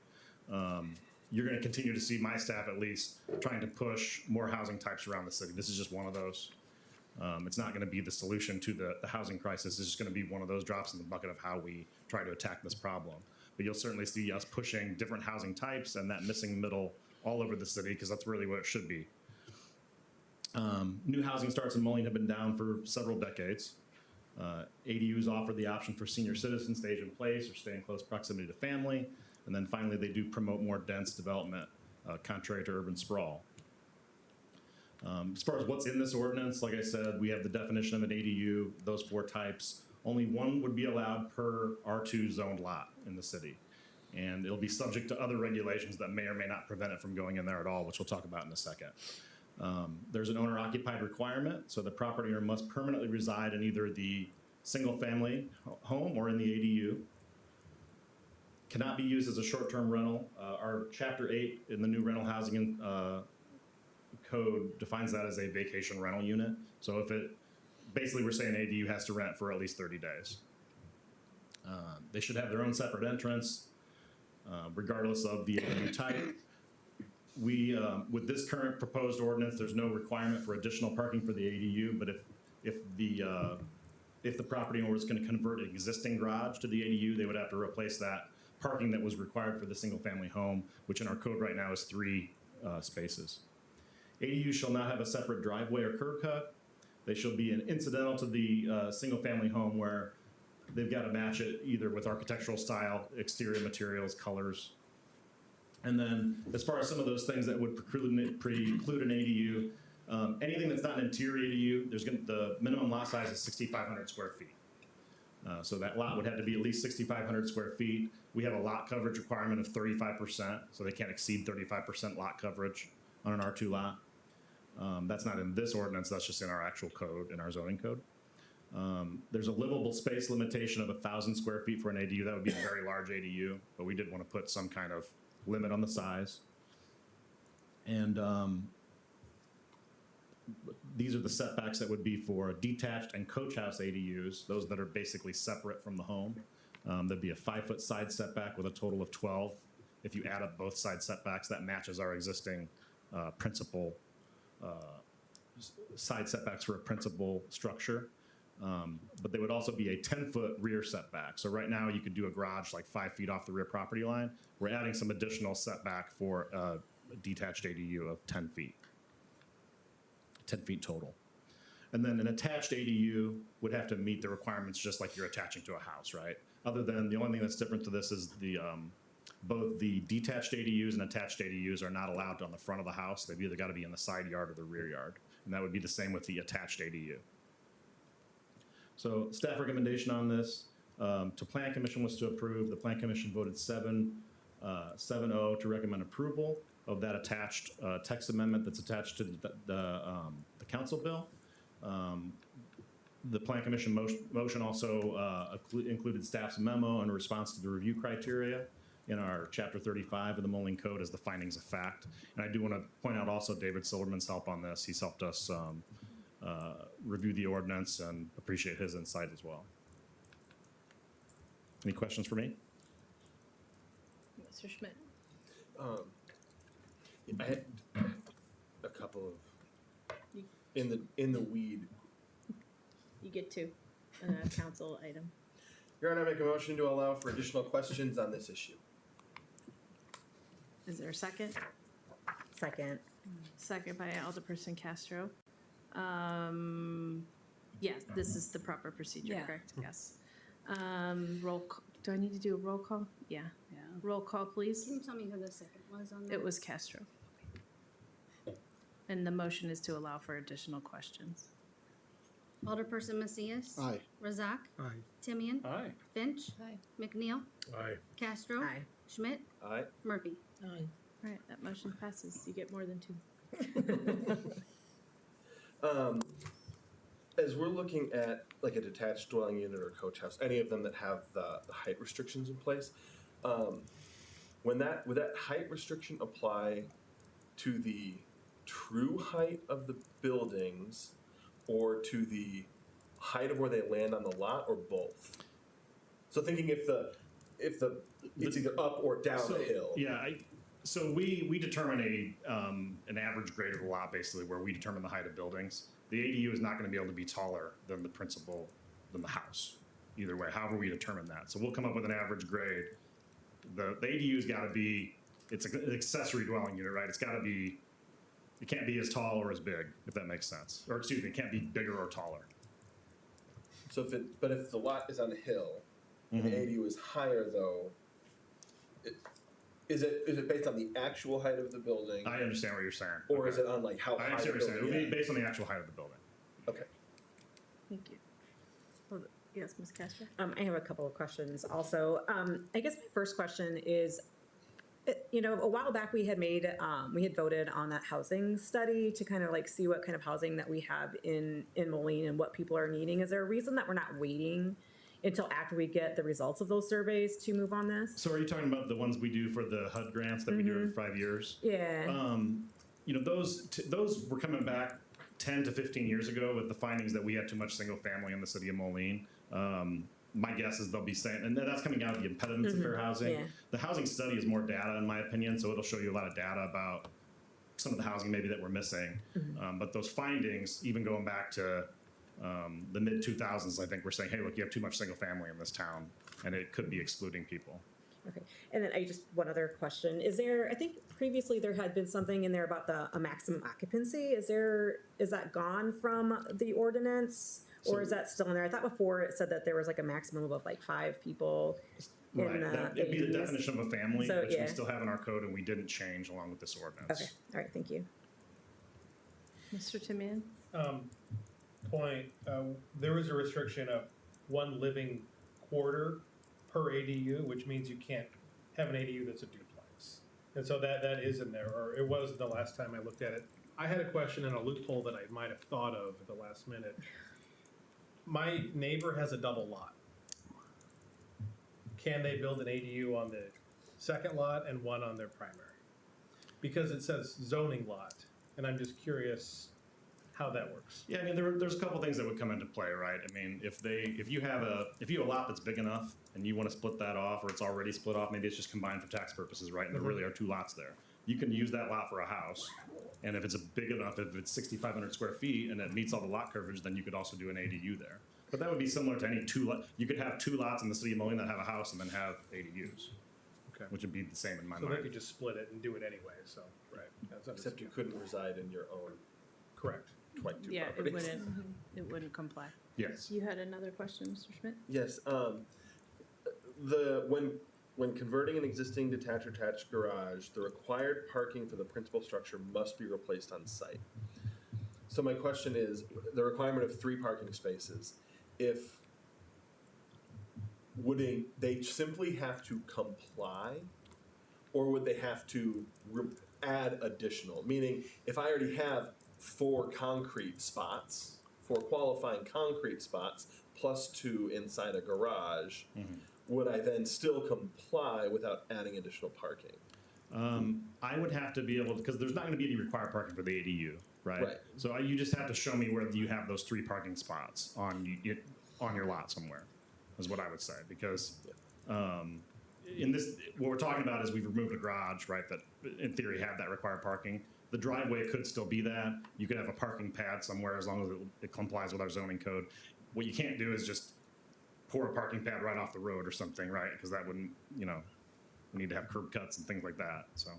Speaker 4: You're going to continue to see my staff, at least, trying to push more housing types around the city. This is just one of those. It's not going to be the solution to the housing crisis. It's just going to be one of those drops in the bucket of how we try to attack this problem. But you'll certainly see us pushing different housing types and that missing middle all over the city, because that's really what it should be. New housing starts in Moline have been down for several decades. ADUs offer the option for senior citizens to age in place or stay in close proximity to family. And then finally, they do promote more dense development, contrary to urban sprawl. As far as what's in this ordinance, like I said, we have the definition of an ADU, those 4 types. Only one would be allowed per R2 zoned lot in the city. And it'll be subject to other regulations that may or may not prevent it from going in there at all, which we'll talk about in a second. There's an owner-occupied requirement, so the property owner must permanently reside in either the single-family home or in the ADU. Cannot be used as a short-term rental. Our Chapter 8 in the new rental housing code defines that as a vacation rental unit. So if it, basically we're saying ADU has to rent for at least 30 days. They should have their own separate entrance, regardless of the ADU type. We, with this current proposed ordinance, there's no requirement for additional parking for the ADU, but if the property owner was going to convert an existing garage to the ADU, they would have to replace that parking that was required for the single-family home, which in our code right now is 3 spaces. ADUs shall not have a separate driveway or curb cut. They shall be an incidental to the single-family home, where they've got to match it either with architectural style, exterior materials, colors. And then as far as some of those things that would preclude an ADU, anything that's not an interior ADU, the minimum lot size is 6,500 square feet. So that lot would have to be at least 6,500 square feet. We have a lot coverage requirement of 35%, so they can't exceed 35% lot coverage on an R2 lot. That's not in this ordinance, that's just in our actual code, in our zoning code. There's a livable space limitation of 1,000 square feet for an ADU. That would be a very large ADU, but we did want to put some kind of limit on the size. And these are the setbacks that would be for detached and coach house ADUs, those that are basically separate from the home. There'd be a 5-foot side setback with a total of 12. If you add up both side setbacks, that matches our existing principal side setbacks for a principal structure. But they would also be a 10-foot rear setback. So right now you could do a garage like 5 feet off the rear property line. We're adding some additional setback for a detached ADU of 10 feet. 10 feet total. And then an attached ADU would have to meet the requirements just like you're attaching to a house, right? Other than the only thing that's different to this is both the detached ADUs and attached ADUs are not allowed on the front of the house. They've either got to be in the side yard or the rear yard. And that would be the same with the attached ADU. So staff recommendation on this to Plan Commission was to approve. The Plan Commission voted 7-0 to recommend approval of that attached text amendment that's attached to the council bill. The Plan Commission motion also included staff's memo in response to the review criteria in our Chapter 35 of the Moline Code as the findings of fact. And I do want to point out also David Silverman's help on this. He's helped us review the ordinance and appreciate his insight as well. Any questions for me?
Speaker 1: Mr. Schmidt?
Speaker 9: I had a couple of in the weed.
Speaker 1: You get two, council item.
Speaker 9: Your Honor, I make a motion to allow for additional questions on this issue.
Speaker 1: Is there a second?
Speaker 2: Second.
Speaker 1: Second by Alderperson Castro. Yes, this is the proper procedure,
Speaker 19: Yeah.
Speaker 1: correct? Yes. Do I need to do a roll call? Yeah. Roll call, please.
Speaker 20: Can you tell me who the second was on that?
Speaker 1: It was Castro. And the motion is to allow for additional questions.
Speaker 20: Alderperson Macias.
Speaker 9: Aye.
Speaker 20: Razak.
Speaker 17: Aye.
Speaker 20: Timian.
Speaker 17: Aye.
Speaker 20: Finch.
Speaker 19: Aye.
Speaker 20: McNeil.
Speaker 17: Aye.
Speaker 20: Castro.
Speaker 2: Aye.
Speaker 20: Schmidt.
Speaker 9: Aye.
Speaker 20: Murphy.
Speaker 1: All right, that motion passes. You get more than two.
Speaker 9: As we're looking at like a detached dwelling unit or coach house, any of them that have the height restrictions in place, would that height restriction apply to the true height of the buildings or to the height of where they land on the lot, or both? So thinking if it's either up or down the hill.
Speaker 4: Yeah, so we determine an average grade of the lot, basically, where we determine the height of buildings. The ADU is not going to be able to be taller than the house, either way, however we determine that. So we'll come up with an average grade. The ADU's got to be, it's an accessory dwelling unit, right? It's got to be, it can't be as tall or as big, if that makes sense. Or excuse me, it can't be bigger or taller.
Speaker 9: So if the lot is on a hill, and the ADU is higher though, is it based on the actual height of the building?
Speaker 4: I understand what you're saying.
Speaker 9: Or is it on like how
Speaker 4: I
Speaker 9: high the
Speaker 4: understand what you're saying. It
Speaker 9: building
Speaker 4: would be
Speaker 9: is?
Speaker 4: based on the actual height of the building.
Speaker 9: Okay.
Speaker 1: Thank you. Yes, Ms. Castro?
Speaker 2: I have a couple of questions also. I guess my first question is, a while back we had voted on that housing study to kind of like see what kind of housing that we have in Moline and what people are needing. Is there a reason that we're not waiting until after we get the results of those surveys to move on this?
Speaker 4: So are you talking about the ones we do for the HUD grants that we do every 5 years?
Speaker 2: Yeah.
Speaker 4: Those were coming back 10 to 15 years ago with the findings that we had too much single family in the city of Moline. My guess is they'll be saying, and that's coming out of the impediments of fair housing.
Speaker 2: Yeah.
Speaker 4: The housing study is more data, in my opinion, so it'll show you a lot of data about some of the housing maybe that we're missing. But those findings, even going back to the mid 2000s, I think we're saying, hey, look, you have too much single family in this town, and it could be excluding people.
Speaker 2: Okay, and then one other question. I think previously there had been something in there about a maximum occupancy. Is that gone from the ordinance? Or is that still in there? I thought before it said that there was like a maximum of like 5 people in
Speaker 4: Right,
Speaker 2: the
Speaker 4: it'd be the
Speaker 2: ADUs.
Speaker 4: definition of a family,
Speaker 2: So,
Speaker 4: which
Speaker 2: yeah.
Speaker 4: we still have in our code and we didn't change along with this ordinance.
Speaker 2: Okay, all right, thank you.
Speaker 1: Mr. Timian?
Speaker 17: There was a restriction of 1 living quarter per ADU, which means you can't have an ADU that's a duplex. And so that is in there, or it was the last time I looked at it. I had a question and a loophole that I might have thought of at the last minute. My neighbor has a double lot. Can they build an ADU on the second lot and one on their primary? Because it says zoning lot, and I'm just curious how that works.
Speaker 4: Yeah, I mean, there's a couple things that would come into play, right? I mean, if you have a lot that's big enough and you want to split that off, or it's already split off, maybe it's just combined for tax purposes, right? And there really are 2 lots there. You can use that lot for a house, and if it's big enough, if it's 6,500 square feet and it meets all the lot coverage, then you could also do an ADU there. But that would be similar to any you could have 2 lots in the city of Moline that have a house and then have ADUs,
Speaker 17: Okay.
Speaker 4: which would be the same in my
Speaker 17: So they
Speaker 4: mind.
Speaker 17: could just split it and do it anyway, so, right.
Speaker 9: Except you couldn't reside in your own
Speaker 17: Correct.
Speaker 9: two
Speaker 1: Yeah, it
Speaker 9: properties.
Speaker 1: it wouldn't comply.
Speaker 4: Yes.
Speaker 1: You had another question, Mr. Schmidt?
Speaker 9: Yes, when converting an existing detached or attached garage, the required parking for the principal structure must be replaced on site. So my question is, the requirement of 3 parking spaces, would they simply have to comply, or would they have to add additional? Meaning, if I already have 4 qualifying concrete spots, plus 2 inside a garage, would I then still comply without adding additional parking?
Speaker 4: I would have to be able to, because there's not going to be any required parking for the ADU, right?
Speaker 9: Right.
Speaker 4: So you just have to show me where you have those 3 parking spots on your lot somewhere, is what I would say. Because in this, what we're talking about is we've removed a garage, right, that in theory had that required parking. The driveway could still be that. You could have a parking pad somewhere as long as it complies with our zoning code. What you can't do is just pour a parking pad right off the road or something, right? Because that wouldn't, we need to have curb cuts and things like that, so.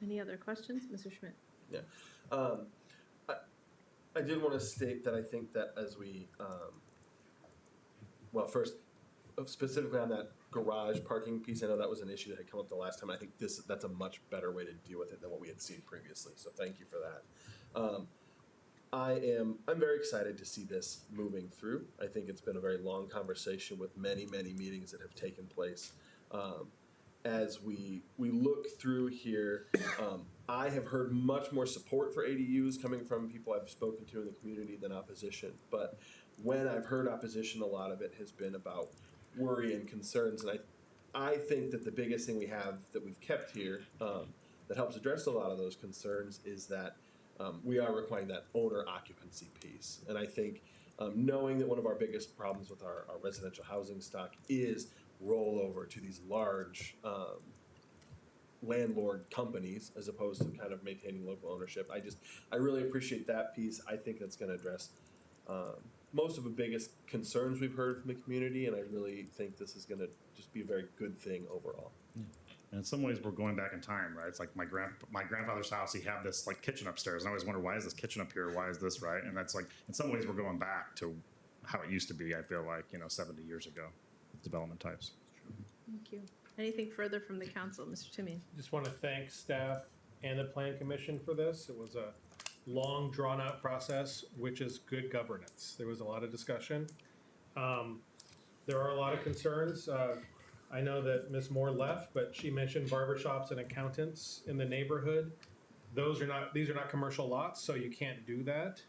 Speaker 1: Any other questions, Mr. Schmidt?
Speaker 9: Yeah. I did want to state that I think that as we, first, specifically on that garage parking piece, I know that was an issue that had come up the last time. I think that's a much better way to deal with it than what we had seen previously, so thank you for that. I'm very excited to see this moving through. I think it's been a very long conversation with many, many meetings that have taken place. As we look through here, I have heard much more support for ADUs coming from people I've spoken to in the community than opposition. But when I've heard opposition, a lot of it has been about worry and concerns. And I think that the biggest thing we have that we've kept here that helps address a lot of those concerns is that we are requiring that owner occupancy piece. And I think knowing that one of our biggest problems with our residential housing stock is rollover to these large landlord companies as opposed to kind of maintaining local ownership. I really appreciate that piece. I think that's going to address most of the biggest concerns we've heard from the community, and I really think this is going to just be a very good thing overall.
Speaker 4: And in some ways, we're going back in time, right? It's like my grandfather's house. He had this like kitchen upstairs, and I always wonder, why is this kitchen up here? Why is this, right? And that's like, in some ways, we're going back to how it used to be. I feel like 70 years ago, development types.
Speaker 1: Thank you. Anything further from the council, Mr. Timian?
Speaker 17: Just want to thank staff and the Plan Commission for this. It was a long, drawn-out process, which is good governance. There was a lot of discussion. There are a lot of concerns. I know that Ms. Moore left, but she mentioned barbershops and accountants in the neighborhood. These are not commercial lots, so you can't do that.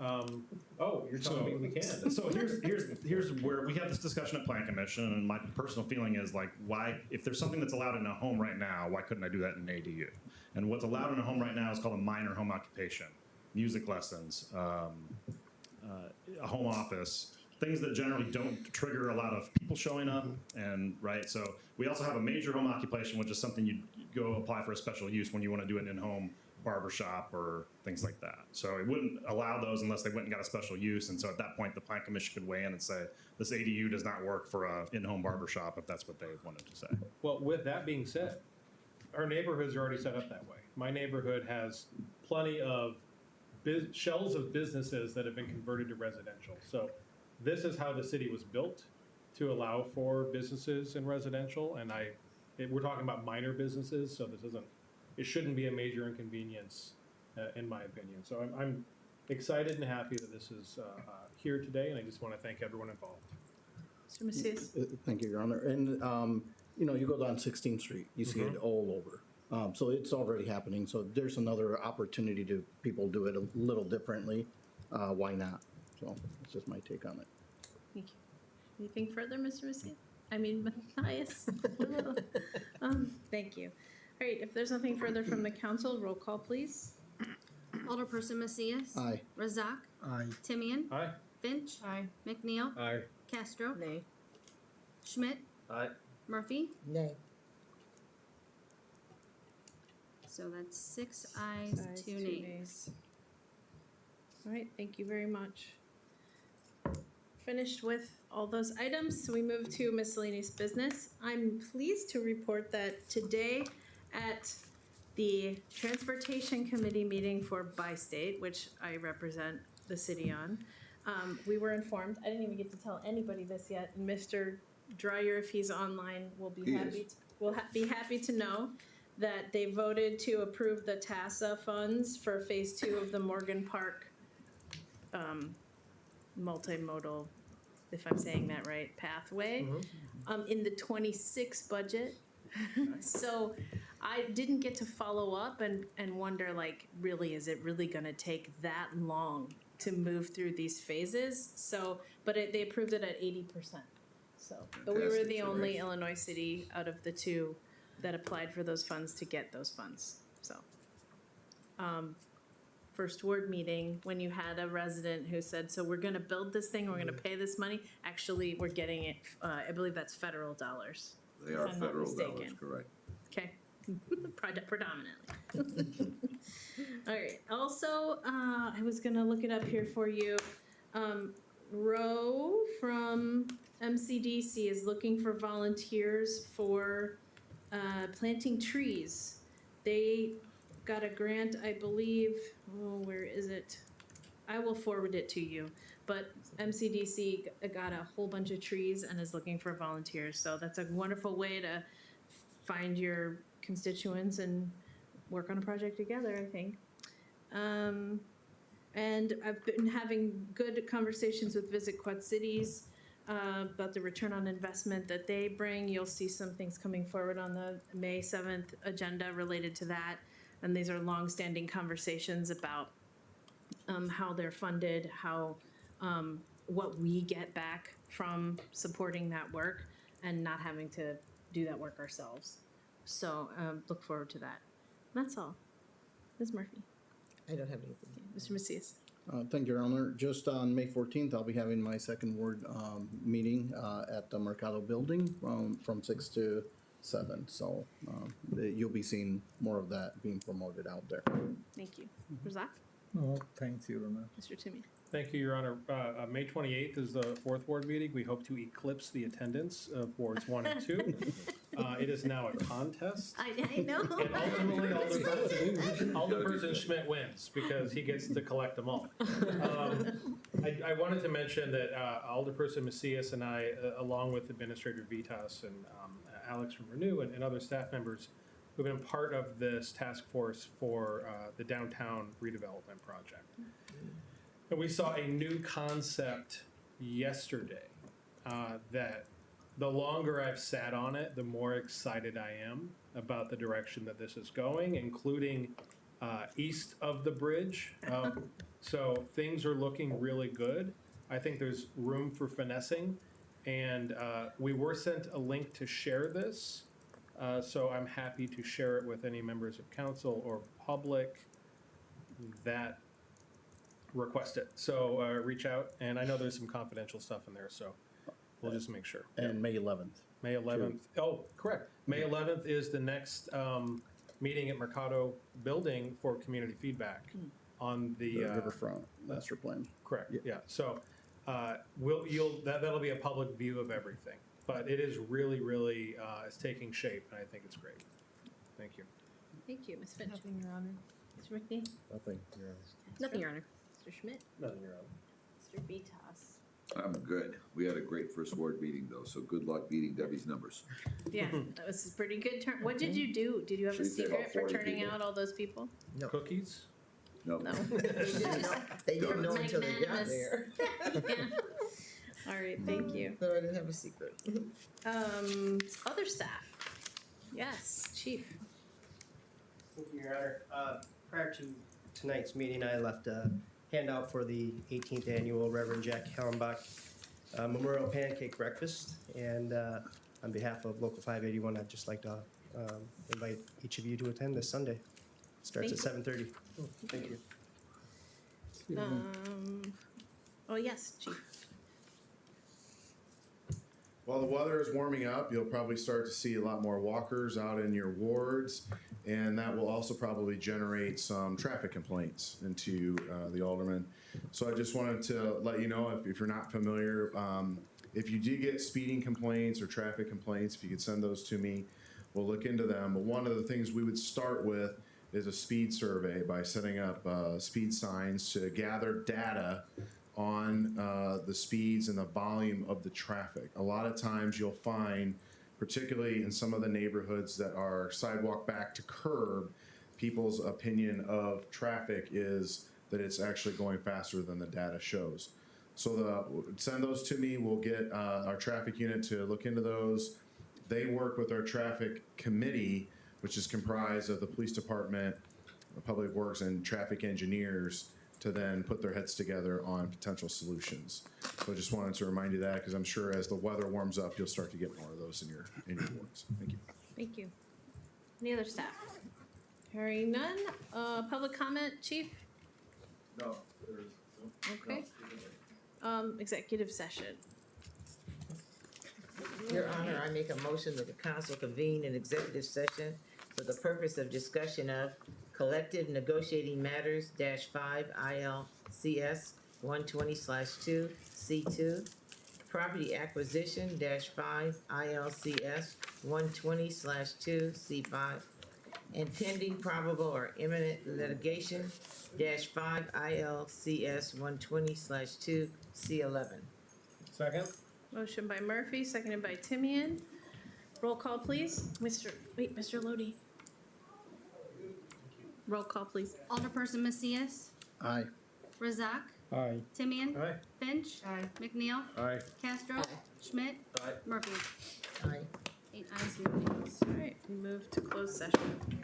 Speaker 17: You're telling me we can.
Speaker 4: So here's where we had this discussion at Plan Commission, and my personal feeling is like, why, if there's something that's allowed in a home right now, why couldn't I do that in an ADU? And what's allowed in a home right now is called a minor home occupation, music lessons, a home office, things that generally don't trigger a lot of people showing up, and right. So we also have a major home occupation, which is something you go apply for a special use when you want to do an in-home barbershop or things like that. So it wouldn't allow those unless they went and got a special use. And so at that point, the Plan Commission could weigh in and say, this ADU does not work for a in-home barbershop if that's what they wanted to say.
Speaker 17: Well, with that being said, our neighborhoods are already set up that way. My neighborhood has plenty of shells of businesses that have been converted to residential. So this is how the city was built, to allow for businesses in residential. And we're talking about minor businesses, so it shouldn't be a major inconvenience, in my opinion. So I'm excited and happy that this is here today, and I just want to thank everyone involved.
Speaker 1: Mr. Macias?
Speaker 7: Thank you, Your Honor. And, you go down 16th Street, you see it all over. So it's already happening. So there's another opportunity to people do it a little differently. Why not? So that's just my take on it.
Speaker 1: Thank you. Anything further, Mr. Macias? Matthias? Thank you. All right, if there's nothing further from the council, roll call, please.
Speaker 20: Alderperson Macias.
Speaker 7: Aye.
Speaker 20: Razak.
Speaker 7: Aye.
Speaker 20: Timian.
Speaker 17: Aye.
Speaker 20: Finch.
Speaker 1: Aye.
Speaker 20: McNeil.
Speaker 17: Aye.
Speaker 20: Castro.
Speaker 1: Nay.
Speaker 20: Schmidt.
Speaker 9: Aye.
Speaker 20: Murphy.
Speaker 19: Nay.
Speaker 20: So that's 6 ayes, 2 nays.
Speaker 1: All right, thank you very much. finished with all those items, so we move to miscellaneous business. I'm pleased to report that today at the Transportation Committee meeting for Bi-State, which I represent the city on, we were informed, I didn't even get to tell anybody this yet, and Mr. Dreyer, if he's online, will be
Speaker 15: He
Speaker 1: happy,
Speaker 15: is.
Speaker 1: be happy to know that they voted to approve the TASA funds for Phase 2 of the Morgan Park multimodal, if I'm saying that right, pathway, in the 26 budget. So I didn't get to follow up and wonder, like, really, is it really gonna take that long to move through these phases? So, but they approved it at 80%. So, but we were
Speaker 15: Fantastic.
Speaker 1: the
Speaker 15: So
Speaker 1: only
Speaker 15: great.
Speaker 1: Illinois city out of the two that applied for those funds to get those funds, so. First ward meeting, when you had a resident who said, so we're gonna build this thing, we're gonna pay this money, actually, we're getting it, I believe that's federal dollars.
Speaker 15: They
Speaker 1: if
Speaker 15: are
Speaker 1: I'm not
Speaker 15: federal dollars,
Speaker 1: mistaken.
Speaker 15: correct.
Speaker 1: Okay, predominantly. All right, also, I was gonna look it up here for you. Roe from MCDC is looking for volunteers for planting trees. They got a grant, I believe, where is it? I will forward it to you, but MCDC got a whole bunch of trees and is looking for volunteers, so that's a wonderful way to find your constituents and work on a project together, I think. And I've been having good conversations with Visit Quad Cities about the return on investment that they bring. You'll see some things coming forward on the May 7th agenda related to that. And these are longstanding conversations about how they're funded, how what we get back from supporting that work and not having to do that work ourselves. So look forward to that. That's all. Ms. Murphy.
Speaker 8: I don't have anything.
Speaker 1: Mr. Macias.
Speaker 7: Thank you, Your Honor. Just on May 14th, I'll be having my second ward meeting at the Mercado building from 6 to 7. So you'll be seeing more of that being promoted out there.
Speaker 1: Thank you. Razak?
Speaker 22: Oh, thanks, Your Honor.
Speaker 1: Mr. Timmy.
Speaker 17: Thank you, Your Honor. May 28th is the fourth ward meeting. We hope to eclipse the attendance of wards 1 and 2. It is now a contest.
Speaker 1: I know.
Speaker 17: And ultimately, Alderperson Schmidt wins because he gets to collect them all. I wanted to mention that Alderperson Macias and I, along with Administrator Vitas and Alex from Renew and other staff members, who've been part of this task force for the downtown redevelopment project. And we saw a new concept yesterday that the longer I've sat on it, the more excited I am about the direction that this is going, including east of the bridge. So things are looking really good. I think there's room for finessing. And we were sent a link to share this. So I'm happy to share it with any members of council or public that request it. So reach out, and I know there's some confidential stuff in there, so we'll just make sure.
Speaker 7: And May 11th.
Speaker 17: May 11th. Oh, correct. May 11th is the next meeting at Mercado Building for community feedback on the
Speaker 7: Riverfront Master Plan.
Speaker 17: Correct. Yeah. So that'll be a public view of everything. But it is really, really it's taking shape, and I think it's great. Thank you.
Speaker 1: Thank you, Ms. Finch. Nothing, Your Honor. Mr. McNeil?
Speaker 22: Nothing, Your Honor.
Speaker 1: Nothing, Your Honor. Mr. Schmidt?
Speaker 9: Nothing, Your Honor.
Speaker 1: Mr. Vitas?
Speaker 15: I'm good. We had a great first ward meeting though, so good luck beating Debbie's numbers.
Speaker 1: Yeah, that was a pretty good turn. What did you do? Did you have a
Speaker 15: She'd say about
Speaker 1: secret for
Speaker 15: 40
Speaker 1: turning
Speaker 15: people.
Speaker 1: out all those people?
Speaker 17: Cookies?
Speaker 15: No.
Speaker 1: No.
Speaker 8: They didn't know until they got
Speaker 1: Magnanimous.
Speaker 8: there.
Speaker 1: Yeah. All right, thank you.
Speaker 8: No, I didn't have a secret.
Speaker 1: Other staff? Yes, Chief.
Speaker 18: Thank you, Your Honor. Prior to tonight's meeting, I left a handout for the 18th annual Reverend Jack Hellenbach Memorial Pancake Breakfast. And on behalf of Local 581, I'd just like to invite each of you to attend this Sunday. Starts at 7:30. Thank you.
Speaker 1: Oh, yes, Chief.
Speaker 5: While the weather is warming up, you'll probably start to see a lot more walkers out in your wards, and that will also probably generate some traffic complaints into the alderman. So I just wanted to let you know, if you're not familiar, if you do get speeding complaints or traffic complaints, if you could send those to me, we'll look into them. But one of the things we would start with is a speed survey by setting up speed signs to gather data on the speeds and the volume of the traffic. A lot of times you'll find, particularly in some of the neighborhoods that are sidewalk back to curb, people's opinion of traffic is that it's actually going faster than the data shows. So send those to me. We'll get our traffic unit to look into those. They work with our traffic committee, which is comprised of the police department, public works, and traffic engineers, to then put their heads together on potential solutions. So I just wanted to remind you that, because I'm sure as the weather warms up, you'll start to get more of those in your wards. Thank you.
Speaker 1: Thank you. Any other staff? Hearing none. Public comment, Chief?
Speaker 5: No.
Speaker 1: Okay. Executive session.
Speaker 8: Your Honor, I make a motion that the council convene an executive session for the purpose of discussion of collective negotiating matters -5 ILCS 120/2 C2, property acquisition -5 ILCS 120/2 C5, and pending probable or imminent litigation -5 ILCS 120/2 C11.
Speaker 17: Second?
Speaker 1: Motion by Murphy, seconded by Timian. Roll call, please. Mr. Lodi. Roll call, please.
Speaker 20: Alderperson Macias.
Speaker 7: Aye.
Speaker 20: Razak.
Speaker 17: Aye.
Speaker 20: Timian.
Speaker 17: Aye.
Speaker 20: Finch. McNeil.
Speaker 17: Aye.
Speaker 20: Castro. Schmidt. Murphy.
Speaker 8: Aye.
Speaker 1: 8 ayes, no nays. All right, we move to closed session.